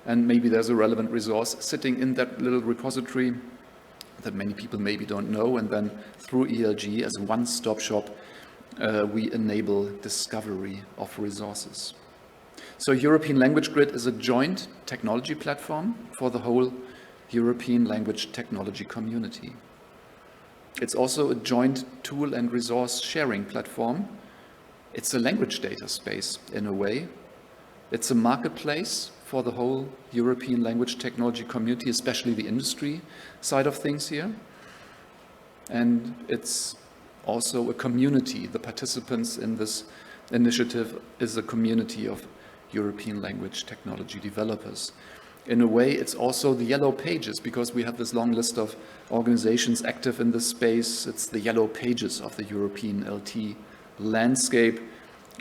[SPEAKER 1] and maybe there's a relevant resource sitting in that little repository that many people maybe don't know, and then through ELG as a one-stop shop, we enable discovery of resources. So European Language Grid is a joint technology platform for the whole European language technology community. It's also a joint tool and resource sharing platform. It's a language data space in a way. It's a marketplace for the whole European language technology community, especially the industry side of things here. And it's also a community. The participants in this initiative is a community of European language technology developers. In a way, it's also the yellow pages, because we have this long list of organizations active in this space. It's the yellow pages of the European LT landscape,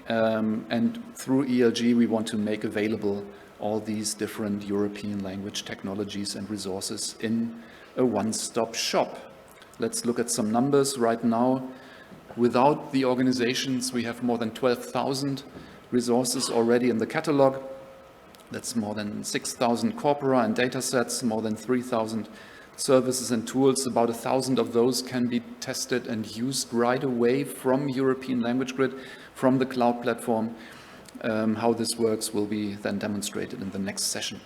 [SPEAKER 1] and through ELG we want to make available all these different European language technologies and resources in a one-stop shop. Let's look at some numbers right now. Without the organizations, we have more than 12,000 resources already in the catalog. That's more than 6,000 corpora and data sets, more than 3,000 services and tools. About 1,000 of those can be tested and used right away from European Language Grid, from the cloud platform. How this works will be then demonstrated in the next session.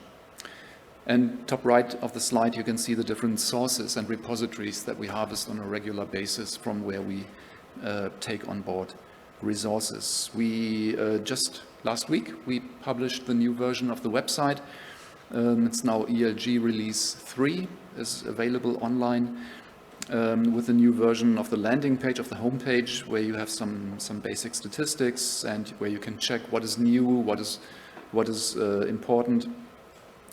[SPEAKER 1] And top right of the slide, you can see the different sources and repositories that we harvest on a regular basis from where we take on board resources. We just last week we published the new version of the website. It's now ELG Release 3 is available online with the new version of the landing page, of the homepage, where you have some basic statistics and where you can check what is new, what is important.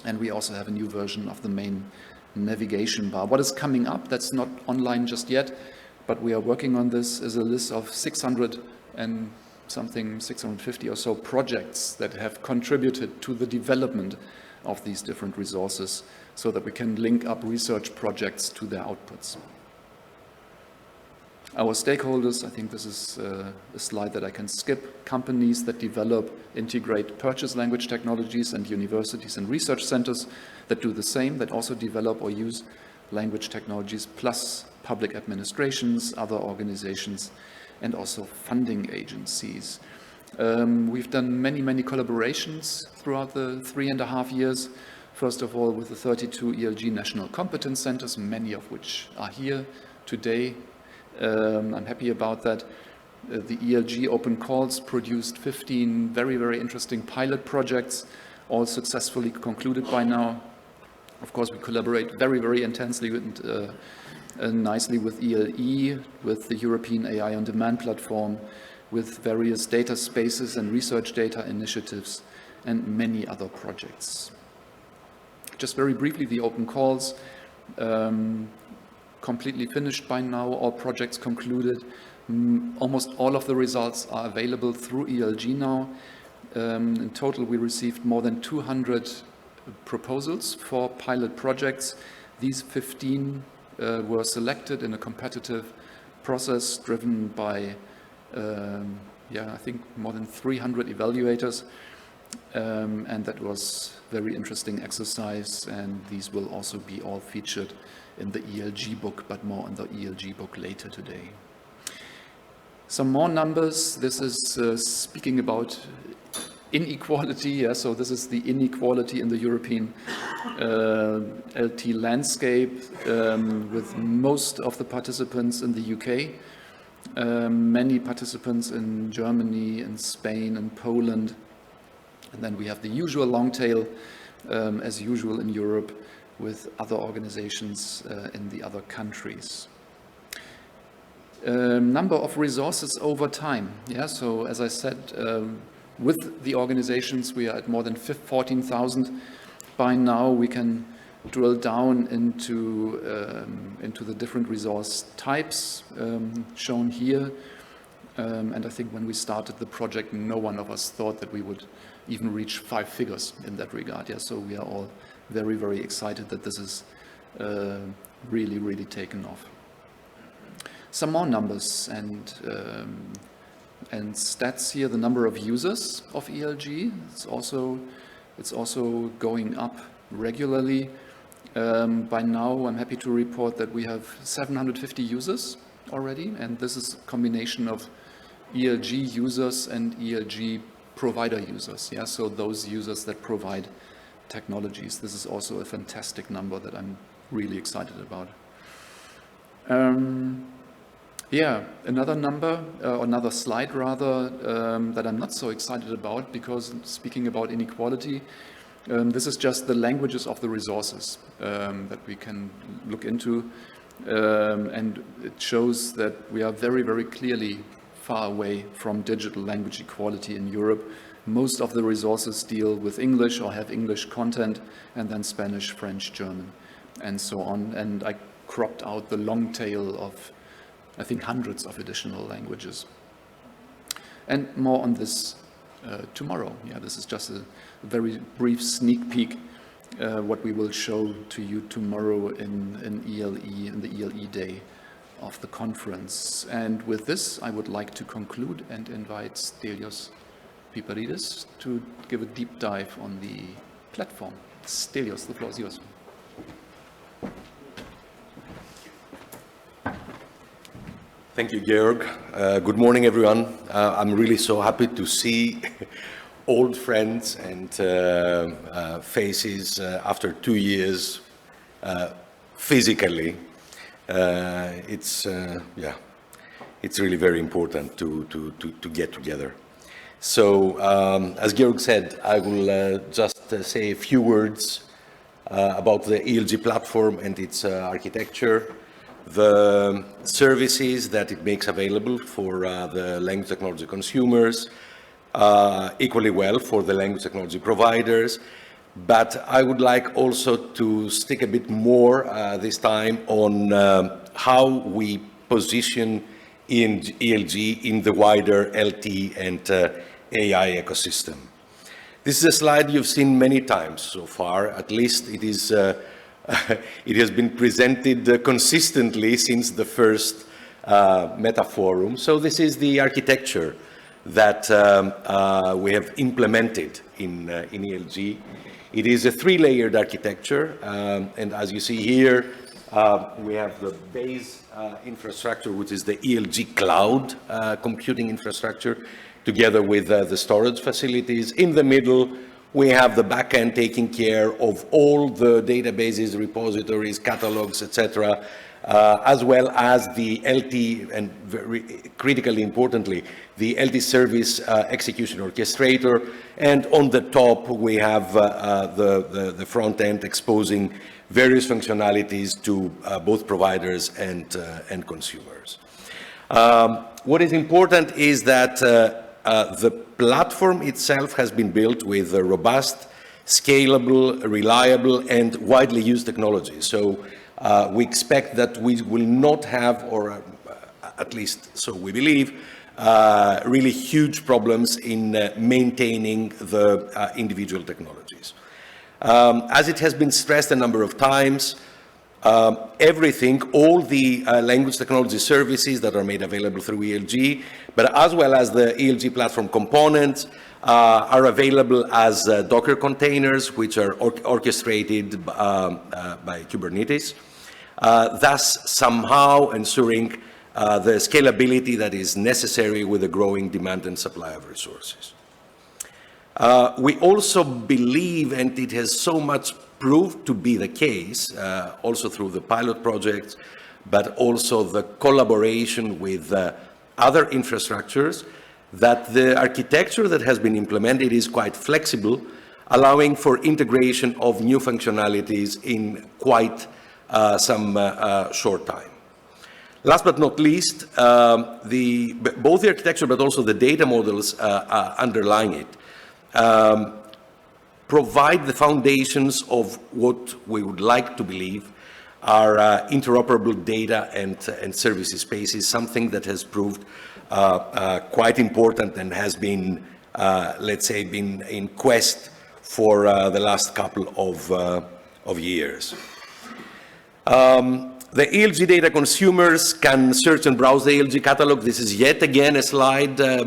[SPEAKER 1] And we also have a new version of the main navigation bar. What is coming up, that's not online just yet, but we are working on this, is a list of 600 and something, 650 or so projects that have contributed to the development of these different resources so that we can link up research projects to their outputs. Our stakeholders, I think this is a slide that I can skip, companies that develop, integrate purchase language technologies, and universities and research centers that do the same, that also develop or use language technologies, plus public administrations, other organizations, and also funding agencies. We've done many collaborations throughout the 3.5 years. First of all, with the 32 ELG national competence centers, many of which are here today. I'm happy about that. The ELG Open Calls produced 15 very interesting pilot projects, all successfully concluded by now. Of course, we collaborate very intensely and nicely with ELE, with the European AI on Demand platform, with various data spaces and research data initiatives, and many other projects. Just very briefly, the open calls, completely finished by now, all projects concluded. Almost all of the results are available through ELG now. In total, we received more than 200 proposals for pilot projects. These 15 were selected in a competitive process driven by, I think more than 300 evaluators. And that was a very interesting exercise, and these will also be all featured in the ELG book, but more on the ELG book later today. Some more numbers. This is speaking about inequality. So this is the inequality in the European LT landscape, with most of the participants in the UK, many participants in Germany, in Spain, and Poland. And then we have the usual long tail, as usual in Europe, with other organizations in the other countries. Number of resources over time. So as I said, with the organizations, we are at more than 14,000. By now, we can drill down into the different resource types shown here. And I think when we started the project, no one of us thought that we would even reach 5 figures in that regard. So we are all very excited that this is really taken off. Some more numbers and stats here. The number of users of ELG, it's also going up regularly. By now, I'm happy to report that we have 750 users already, and this is a combination of ELG users and ELG provider users. So those users that provide technologies. This is also a fantastic number that I'm really excited about. Another number, another slide rather, that I'm not so excited about, because speaking about inequality, this is just the languages of the resources that we can look into, and it shows that we are very clearly far away from digital language equality in Europe. Most of the resources deal with English or have English content, and then Spanish, French, German, and so on. And I cropped out the long tail of, I think, hundreds of additional languages. And more on this tomorrow. This is just a very brief sneak peek what we will show to you tomorrow in ELE, in the ELE day of the conference. And with this, I would like to conclude and invite Stelios Piperidis to give a deep dive on the platform. Stelios, the floor is yours.
[SPEAKER 4] Thank you, Georg. Good morning, everyone. I'm really so happy to see old friends and faces after 2 years it's really very important to get together. So, as Georg said, I will just say a few words about the ELG platform and its architecture, the services that it makes available for the language technology consumers, equally well for the language technology providers. But I would like also to stick a bit more this time on how we position in ELG in the wider LT and AI ecosystem. This is a slide you've seen many times so far. At least it is. It has been presented consistently since the first Meta Forum. So this is the architecture that we have implemented in ELG. It is a three-layered architecture, and as you see here, we have the base infrastructure, which is the ELG cloud computing infrastructure, together with the storage facilities. In the middle, we have the backend taking care of all the databases, repositories, catalogs, etc., as well as the LT, and very critically importantly, the LT service execution orchestrator. And on the top, we have the front end exposing various functionalities to both providers and consumers. What is important is that the platform itself has been built with a robust, scalable, reliable, and widely used technology. So we expect that we will not have, or at least so we believe, really huge problems in maintaining the individual technologies. As it has been stressed a number of times, everything, all the language technology services that are made available through ELG, but as well as the ELG platform components, are available as Docker containers, which are orchestrated by Kubernetes, thus somehow ensuring the scalability that is necessary with the growing demand and supply of resources. We also believe, and it has so much proved to be the case, also through the pilot projects, but also the collaboration with other infrastructures, that the architecture that has been implemented is quite flexible, allowing for integration of new functionalities in quite some short time. Last but not least, both the architecture but also the data models underlying it provide the foundations of what we would like to believe are interoperable data and services spaces, something that has proved quite important and has been, let's say, been in quest for the last couple of years. The ELG data consumers can search and browse the ELG catalog. This is yet again a slide. A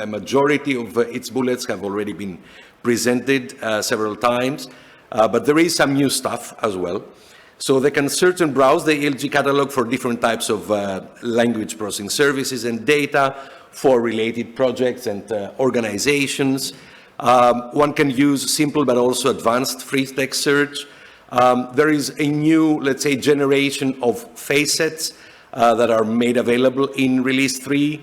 [SPEAKER 4] majority of its bullets have already been presented several times, but there is some new stuff as well. So they can search and browse the ELG catalog for different types of language processing services and data for related projects and organizations. One can use simple but also advanced free text search. There is a new, let's say, generation of face sets that are made available in Release 3.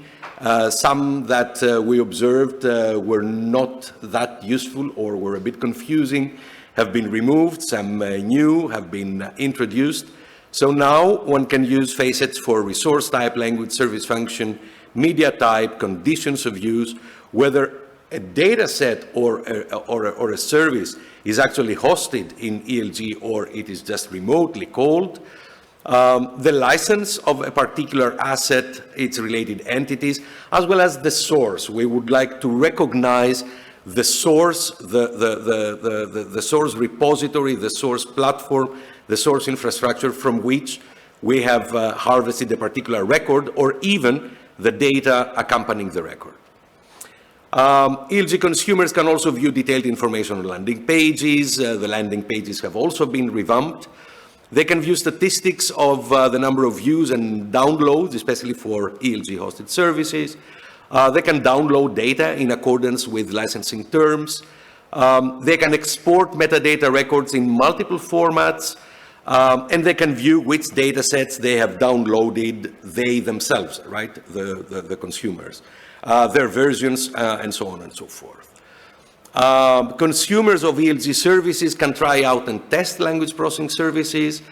[SPEAKER 4] Some that we observed were not that useful or were a bit confusing have been removed. Some new have been introduced. So now one can use face sets for resource type, language, service function, media type, conditions of use, whether a data set or a service is actually hosted in ELG or it is just remotely called, the license of a particular asset, its related entities, as well as the source. We would like to recognize the source, the source repository, the source platform, the source infrastructure from which we have harvested a particular record, or even the data accompanying the record. ELG consumers can also view detailed information on landing pages. The landing pages have also been revamped. They can view statistics of the number of views and downloads, especially for ELG hosted services. They can download data in accordance with licensing terms. They can export metadata records in multiple formats. And they can view which data sets they have downloaded, they themselves, right, the consumers, their versions, and so on and so forth. Consumers of ELG services can try out and test language processing services.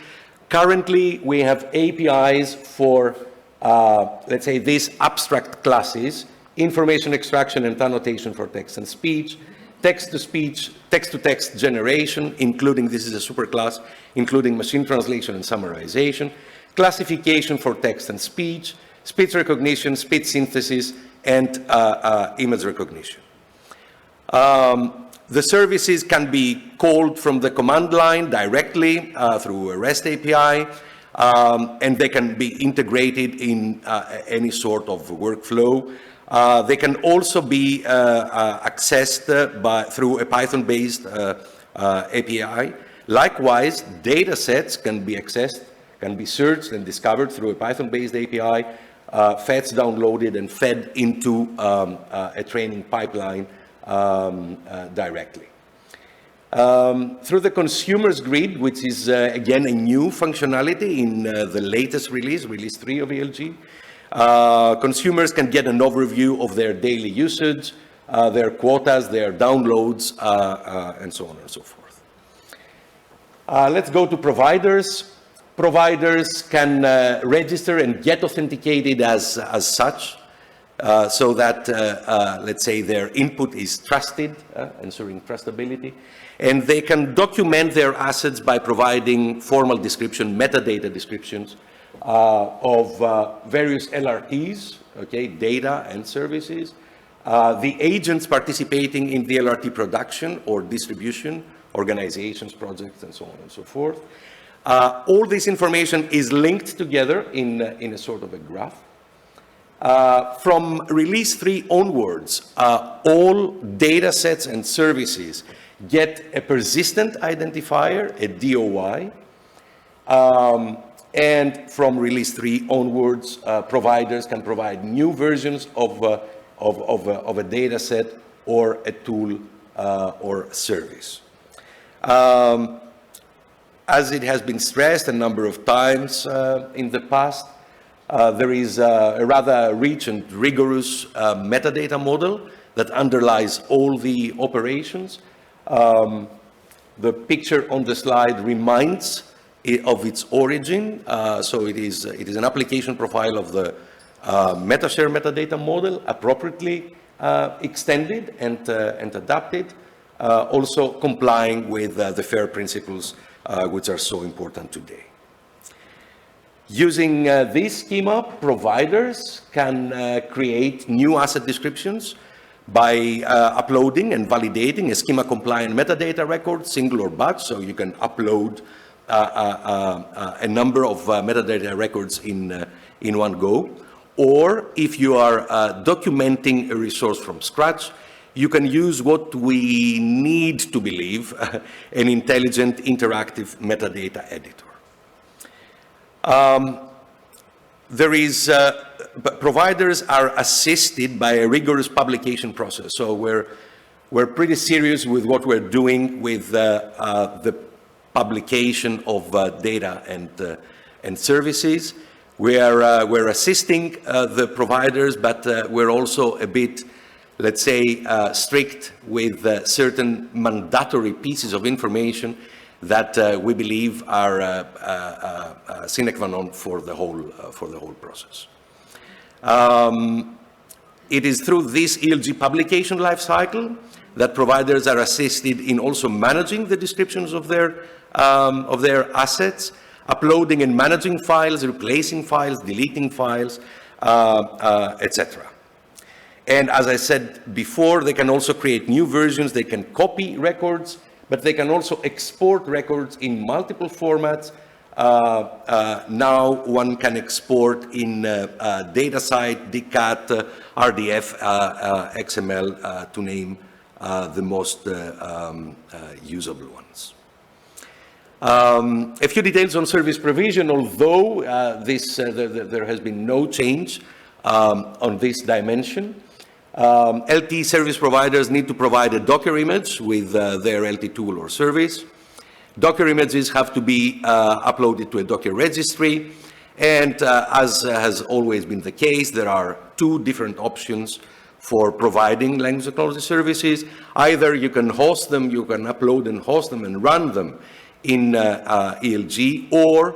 [SPEAKER 4] Currently, we have APIs for, let's say, these abstract classes: information extraction and annotation for text and speech, text-to-speech, text-to-text generation, including, this is a superclass, including machine translation and summarization, classification for text and speech recognition, speech synthesis, and image recognition. The services can be called from the command line directly through a REST API, and they can be integrated in any sort of workflow. They can also be accessed through a Python-based API. Likewise, data sets can be accessed, can be searched and discovered through a Python-based API, fetched, downloaded, and fed into a training pipeline directly. Through the Consumers Grid, which is, again, a new functionality in the latest release, Release 3 of ELG, consumers can get an overview of their daily usage, their quotas, their downloads, and so on and so forth. Let's go to providers. Providers can register and get authenticated as such, so that, let's say, their input is trusted, ensuring trustability. And they can document their assets by providing formal description, metadata descriptions of various LRTs, okay, data and services, the agents participating in the LRT production or distribution, organizations, projects, and so on and so forth. All this information is linked together in a sort of a graph. From Release 3 onwards, all data sets and services get a persistent identifier, a DOI, and from Release 3 onwards, providers can provide new versions of a data set or a tool or service. As it has been stressed a number of times in the past, there is a rather rich and rigorous metadata model that underlies all the operations. The picture on the slide reminds of its origin. So it is an application profile of the MetaShare metadata model, appropriately extended and adapted, also complying with the FAIR principles, which are so important today. Using this schema, providers can create new asset descriptions by uploading and validating a schema-compliant metadata record, single or batch, so you can upload a number of metadata records in one go. Or if you are documenting a resource from scratch, you can use what we need to believe an intelligent, interactive metadata editor. Providers are assisted by a rigorous publication process. So we're pretty serious with what we're doing with the publication of data and services. We're assisting the providers, but we're also a bit, let's say, strict with certain mandatory pieces of information that we believe are sine qua non for the whole process. It is through this ELG publication lifecycle that providers are assisted in also managing the descriptions of their assets, uploading and managing files, replacing files, deleting files, etc. And as I said before, they can also create new versions. They can copy records, but they can also export records in multiple formats. Now one can export in DataSite, DCAT, RDF, XML, to name the most usable ones. A few details on service provision, although there has been no change on this dimension. LT service providers need to provide a Docker image with their LT tool or service. Docker images have to be uploaded to a Docker registry. And as has always been the case, there are two different options for providing language technology services. Either you can host them, you can upload and host them and run them in ELG, or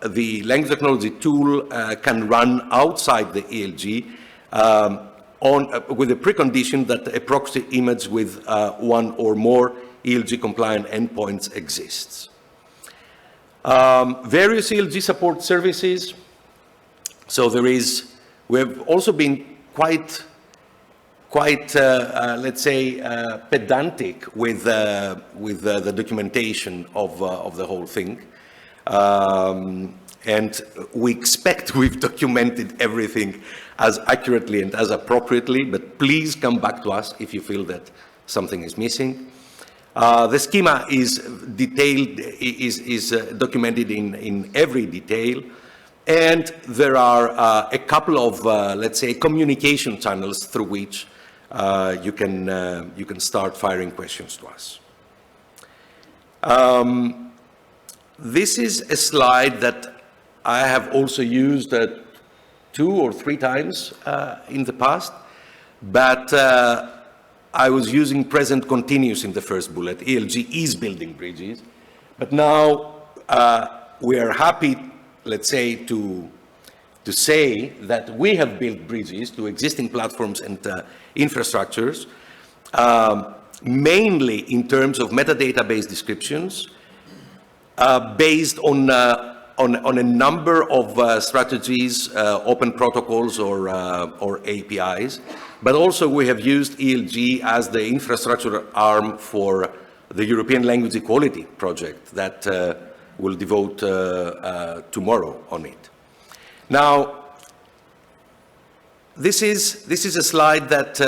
[SPEAKER 4] the language technology tool can run outside the ELG with a precondition that a proxy image with one or more ELG compliant endpoints exists. Various ELG support services. So we've also been quite let's say, pedantic with the documentation of the whole thing. And we expect we've documented everything as accurately and as appropriately, but please come back to us if you feel that something is missing. The schema is detailed, is documented in every detail, and there are a couple of, let's say, communication channels through which you can start firing questions to us. This is a slide that I have also used 2 or 3 times in the past, but I was using present continuous in the first bullet. ELG is building bridges, but now we are happy, let's say, to say that we have built bridges to existing platforms and infrastructures, mainly in terms of metadata-based descriptions, based on a number of strategies, open protocols or APIs, but also we have used ELG as the infrastructure arm for the European Language Equality project that we'll devote tomorrow on it. Now, this is a slide that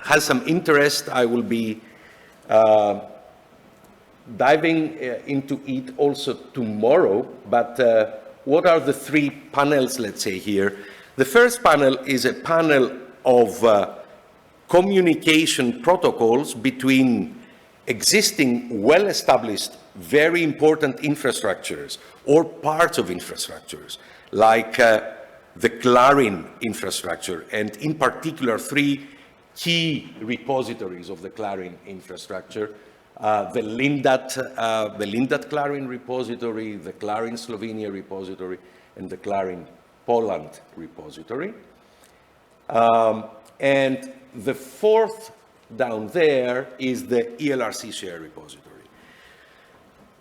[SPEAKER 4] has some interest. I will be diving into it also tomorrow, but what are the 3 panels, let's say, here? The first panel is a panel of communication protocols between existing, well-established, very important infrastructures or parts of infrastructures, like the Clarin infrastructure, and in particular 3 key repositories of the Clarin infrastructure: the Lindat Clarin repository, the Clarin Slovenia repository, and the Clarin Poland repository. And the 4th down there is the ELRC share repository.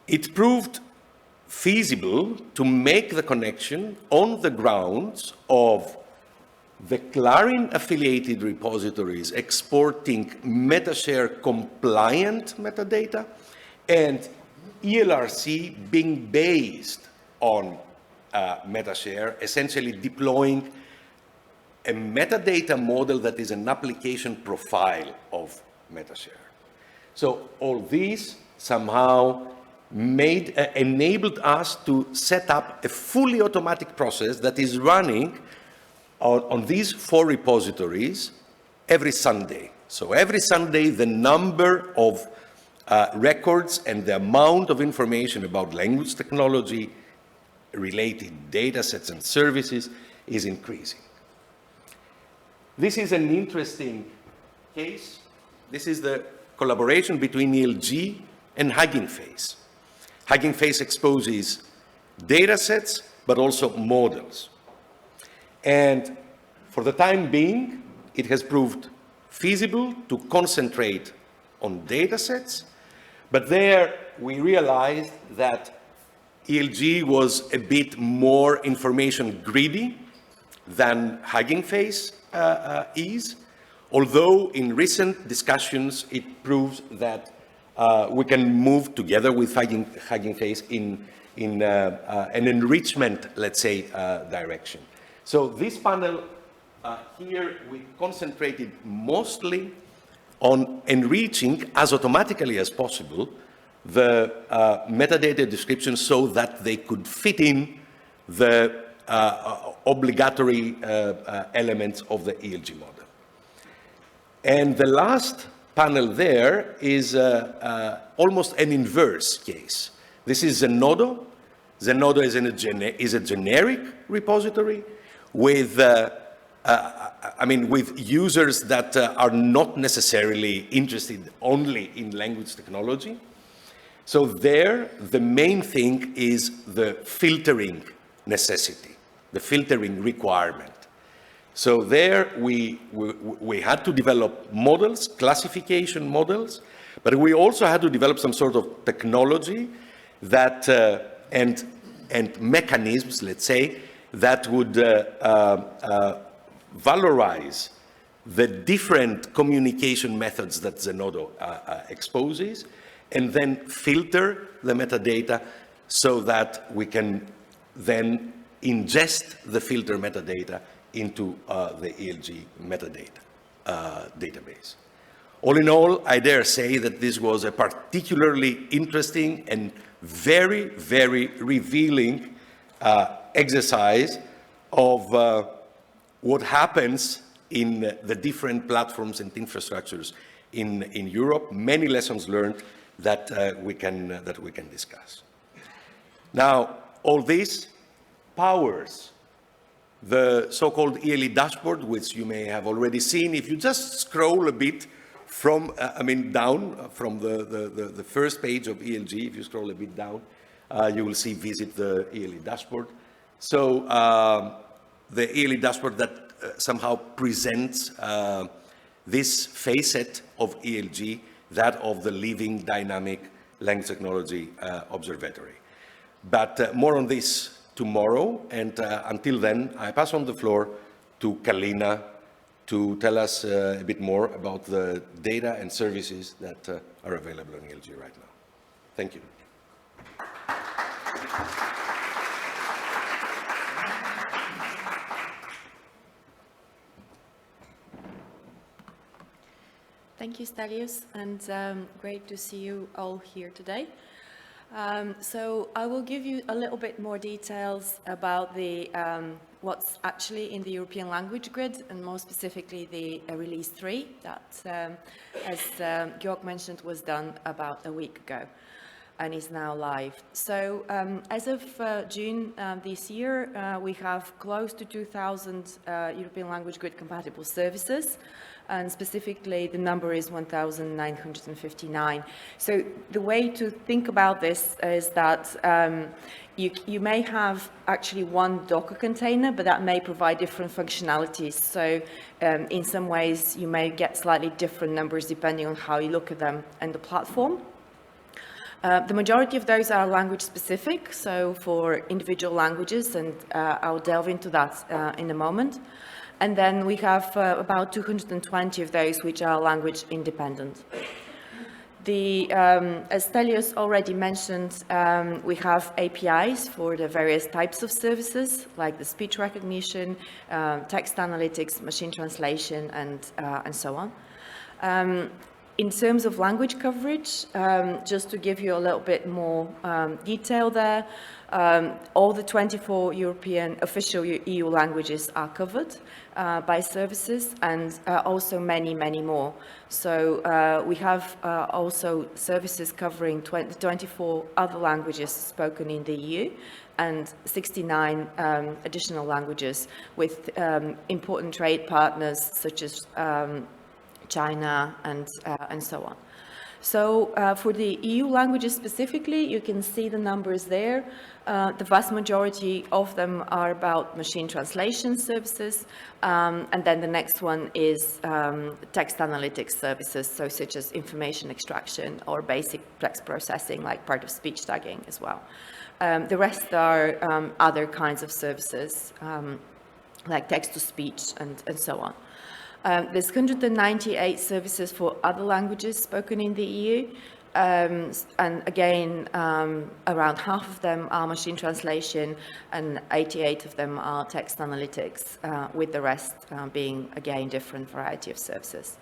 [SPEAKER 4] It proved feasible to make the connection on the grounds of the Clarin affiliated repositories exporting MetaShare compliant metadata, and ELRC being based on MetaShare, essentially deploying a metadata model that is an application profile of MetaShare. So all these somehow enabled us to set up a fully automatic process that is running on these 4 repositories every Sunday. So every Sunday, the number of records and the amount of information about language technology related data sets and services is increasing. This is an interesting case. This is the collaboration between ELG and Hugging Face. Hugging Face exposes data sets, but also models. And for the time being, it has proved feasible to concentrate on data sets, but there we realized that ELG was a bit more information greedy than Hugging Face is, although in recent discussions it proves that we can move together with Hugging Face in an enrichment, let's say, direction. So this panel here, we concentrated mostly on enriching as automatically as possible the metadata descriptions so that they could fit in the obligatory elements of the ELG model. And the last panel there is almost an inverse case. This is Zenodo. Zenodo is a generic repository with, with users that are not necessarily interested only in language technology. So there, the main thing is the filtering necessity, the filtering requirement. So there we had to develop models, classification models, but we also had to develop some sort of technology that, and mechanisms, let's say, that would valorize the different communication methods that Zenodo exposes, and then filter the metadata so that we can then ingest the filter metadata into the ELG metadata database. All in all, I dare say that this was a particularly interesting and very, very revealing exercise of what happens in the different platforms and infrastructures in Europe. Many lessons learned that we can discuss. Now, all this powers the so-called ELE dashboard, which you may have already seen. If you just scroll a bit from, down from the first page of ELG, if you scroll a bit down, you will see visit the ELE dashboard. So the ELE dashboard that somehow presents this facet of ELG, that of the living dynamic language technology observatory. But more on this tomorrow, and until then, I pass on the floor to Kalina to tell us a bit more about the data and services that are available on ELG right now. Thank you.
[SPEAKER 5] Thank you, Stelios, and great to see you all here today. So I will give you a little bit more details about the what's actually in the European language grid, and more specifically the release 3 that, as Georg mentioned, was done about a week ago and is now live. So as of June this year, we have close to 2,000 European language grid compatible services, and specifically the number is 1,959. So the way to think about this is that you may have actually one Docker container, but that may provide different functionalities. So in some ways, you may get slightly different numbers depending on how you look at them and the platform. The majority of those are language specific, so for individual languages, and I'll delve into that in a moment. And then we have about 220 of those which are language independent. As Stelios already mentioned, we have APIs for the various types of services, like the speech recognition, text analytics, machine translation, and so on. In terms of language coverage, just to give you a little bit more detail there, all the 24 European official EU languages are covered by services, and also many, many more. So we have also services covering 24 other languages spoken in the EU, and 69 additional languages with important trade partners such as China and so on. So for the EU languages specifically, you can see the numbers there. The vast majority of them are about machine translation services, and then the next one is text analytics services, so such as information extraction or basic text processing, like part of speech tagging as well. The rest are other kinds of services, like text-to-speech and so on. There's 198 services for other languages spoken in the EU, and again, around half of them are machine translation, and 88 of them are text analytics, with the rest being, again, different variety of services.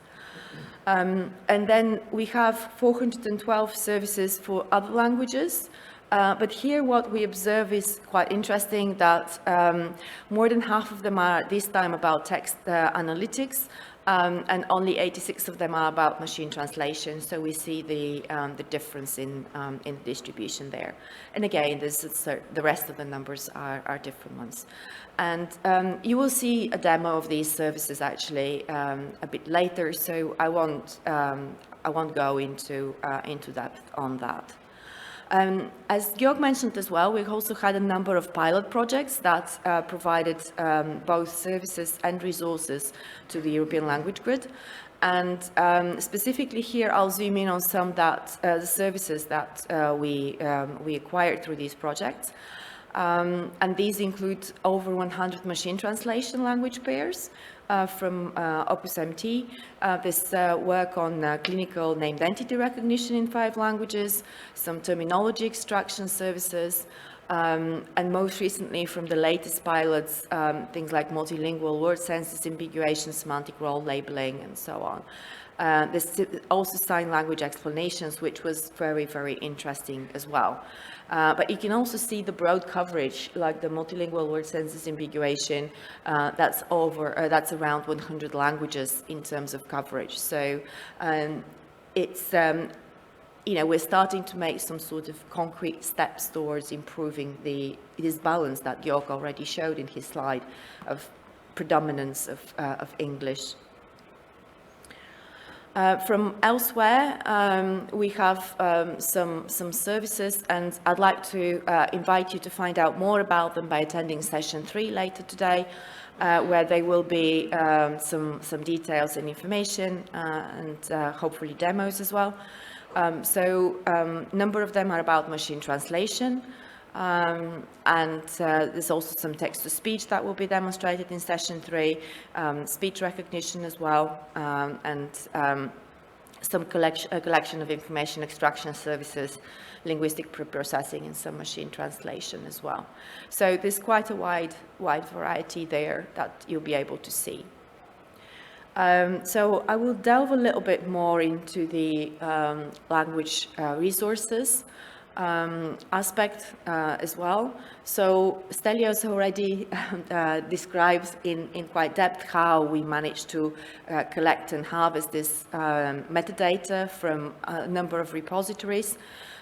[SPEAKER 5] And then we have 412 services for other languages. But here what we observe is quite interesting, that more than half of them are this time about text analytics, and only 86 of them are about machine translation. So we see the difference in distribution there. And again, the rest of the numbers are different ones. And you will see a demo of these services actually a bit later. So I won't go into depth on that. As Georg mentioned as well, we've also had a number of pilot projects that provided both services and resources to the European Language Grid. And specifically here, I'll zoom in on some that the services that we acquired through these projects. And these include over 100 machine translation language pairs from Opus MT, this work on clinical named entity recognition in 5 languages, some terminology extraction services, and most recently from the latest pilots, things like multilingual word census, ambiguation, semantic role labeling, and so on. There's also sign language explanations, which was very, very interesting as well. But you can also see the broad coverage, like the multilingual word census ambiguation, that's around 100 languages in terms of coverage. So it's, we're starting to make some sort of concrete steps towards improving this balance that Georg already showed in his slide of predominance of English. From elsewhere, we have some services, and I'd like to invite you to find out more about them by attending session 3 later today, where there will be some details and information and hopefully demos as well. A number of them are about machine translation, and there's also some text-to-speech that will be demonstrated in session 3, speech recognition as well, and some collection of information extraction services, linguistic pre-processing, and some machine translation as well. So there's quite a wide variety there that you'll be able to see. So I will delve a little bit more into the language resources aspect as well. So Stelios already describes in quite depth how we managed to collect and harvest this metadata from a number of repositories.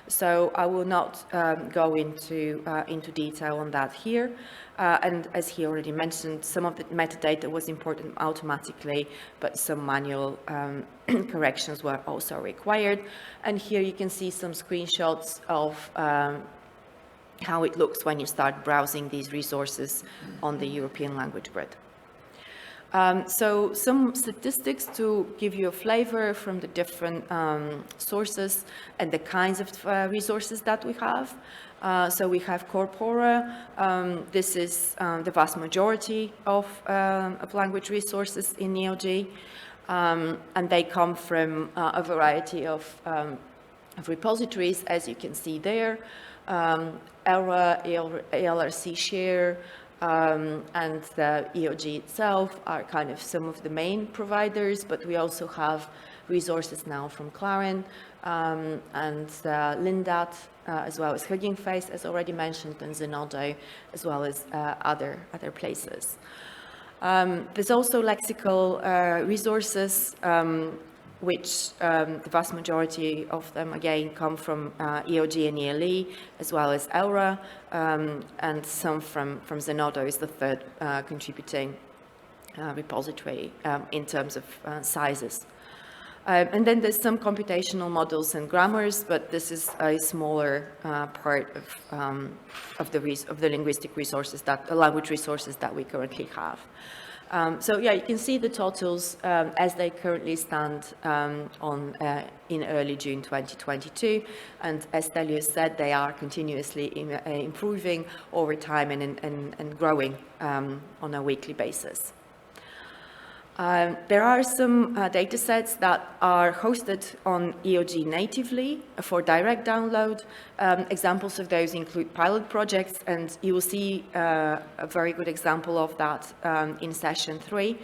[SPEAKER 5] So I will not go into detail on that here. And as he already mentioned, some of the metadata was imported automatically, but some manual corrections were also required. And here you can see some screenshots of how it looks when you start browsing these resources on the European Language Grid. So some statistics to give you a flavor from the different sources and the kinds of resources that we have. So we have Corpora. This is the vast majority of language resources in NeoG, and they come from a variety of repositories, as you can see there. ELRA, ELRC Share, and the EOG itself are kind of some of the main providers, but we also have resources now from Clarin and Lindat, as well as Hugging Face, as already mentioned, and Zenodo, as well as other places. There's also lexical resources, which the vast majority of them, again, come from EOG and ELE, as well as ELRA, and some from Zenodo is the third contributing repository in terms of sizes. And then there's some computational models and grammars, but this is a smaller part of the linguistic resources, the language resources that we currently have. So yeah, you can see the totals as they currently stand in early June 2022, and as Stelios said, they are continuously improving over time and growing on a weekly basis. There are some data sets that are hosted on EOG natively for direct download. Examples of those include pilot projects, and you will see a very good example of that in session 3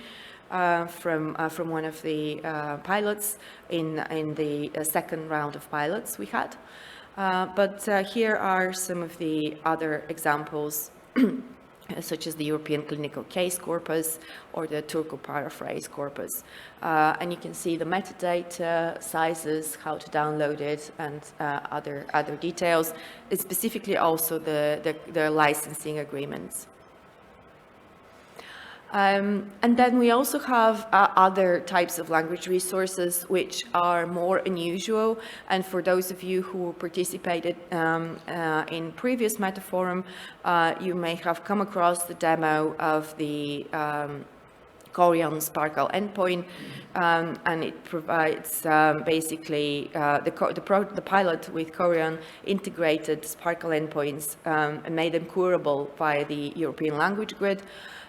[SPEAKER 5] from one of the pilots in the second round of pilots we had. But here are some of the other examples such as the European Clinical Case Corpus or the Turco Paraphrase Corpus. And you can see the metadata, sizes, how to download it, and other details, and specifically also the licensing agreements. And then we also have other types of language resources which are more unusual. And for those of you who participated in previous Metaforum, you may have come across the demo of the Corian Sparkle endpoint, and it provides basically the pilot with Corian integrated Sparkle endpoints and made them queryable via the European language grid.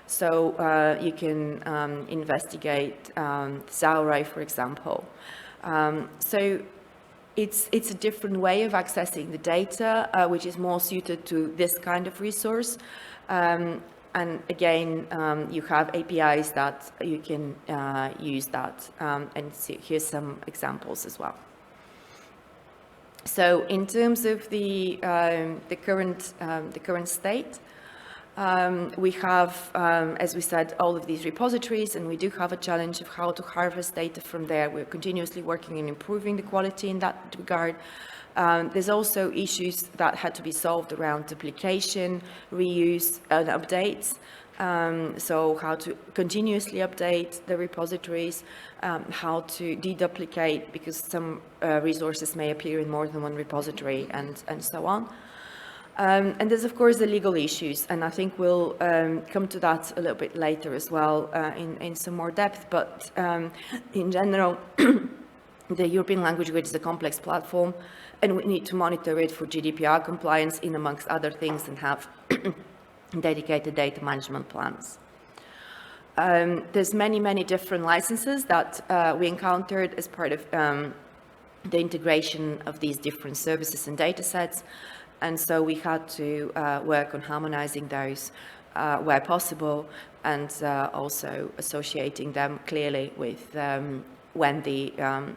[SPEAKER 5] So you can investigate Zaurai, for example. So it's a different way of accessing the data, which is more suited to this kind of resource. And again, you have APIs that you can use that. And here's some examples as well. So in terms of the current state, we have, as we said, all of these repositories, and we do have a challenge of how to harvest data from there. We're continuously working on improving the quality in that regard. There's also issues that had to be solved around duplication, reuse, and updates. So how to continuously update the repositories, how to deduplicate, because some resources may appear in more than one repository, and so on. And there's, of course, the legal issues, and I think we'll come to that a little bit later as well in some more depth. But in general, the European Language Grid is a complex platform, and we need to monitor it for GDPR compliance, in amongst other things, and have dedicated data management plans. There's many different licenses that we encountered as part of the integration of these different services and data sets. And so we had to work on harmonizing those where possible, and also associating them clearly with when the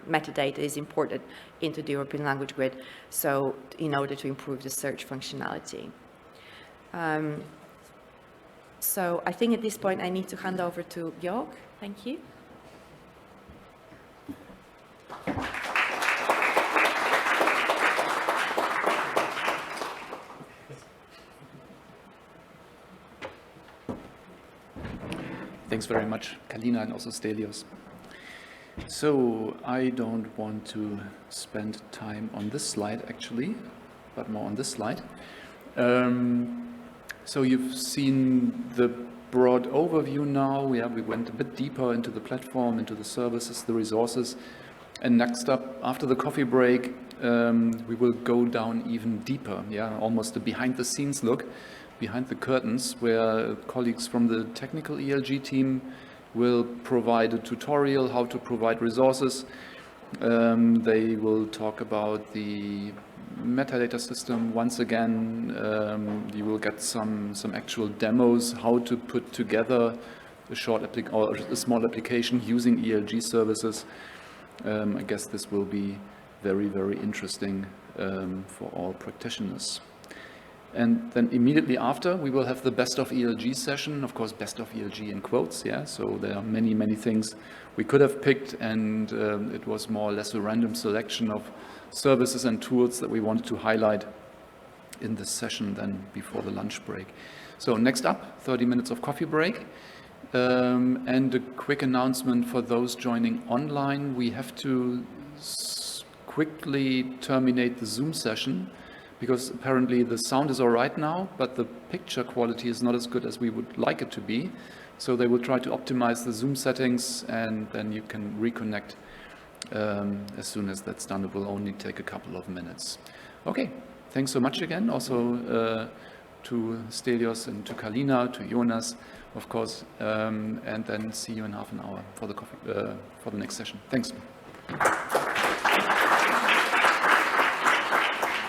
[SPEAKER 5] metadata is imported into the European Language Grid, so in order to improve the search functionality. So I think at this point I need to hand over to Jörg. Thank you.
[SPEAKER 1] Thanks very much, Kalina, and also Stelios. So I don't want to spend time on this slide, actually, but more on this slide. So you've seen the broad overview now. We went a bit deeper into the platform, into the services, the resources. And next up, after the coffee break, we will go down even deeper, almost a behind-the-scenes look, behind the curtains, where colleagues from the technical ELG team will provide a tutorial how to provide resources. They will talk about the metadata system once again. You will get some actual demos how to put together a small application using ELG services. I guess this will be very interesting for all practitioners. And then immediately after, we will have the best of ELG session, of course, best of ELG in quotes, so there are many things we could have picked, and it was more or less a random selection of services and tools that we wanted to highlight in this session then before the lunch break. So next up, 30 minutes of coffee break, and a quick announcement for those joining online. We have to quickly terminate the Zoom session, because apparently the sound is all right now, but the picture quality is not as good as we would like it to be. So they will try to optimize the Zoom settings, and then you can reconnect as soon as that's done. It will only take a couple of minutes. Okay, thanks so much again. Also to Stelios and to Kalina, to Jonas, of course, and then see you in half an hour for the next session. Thanks.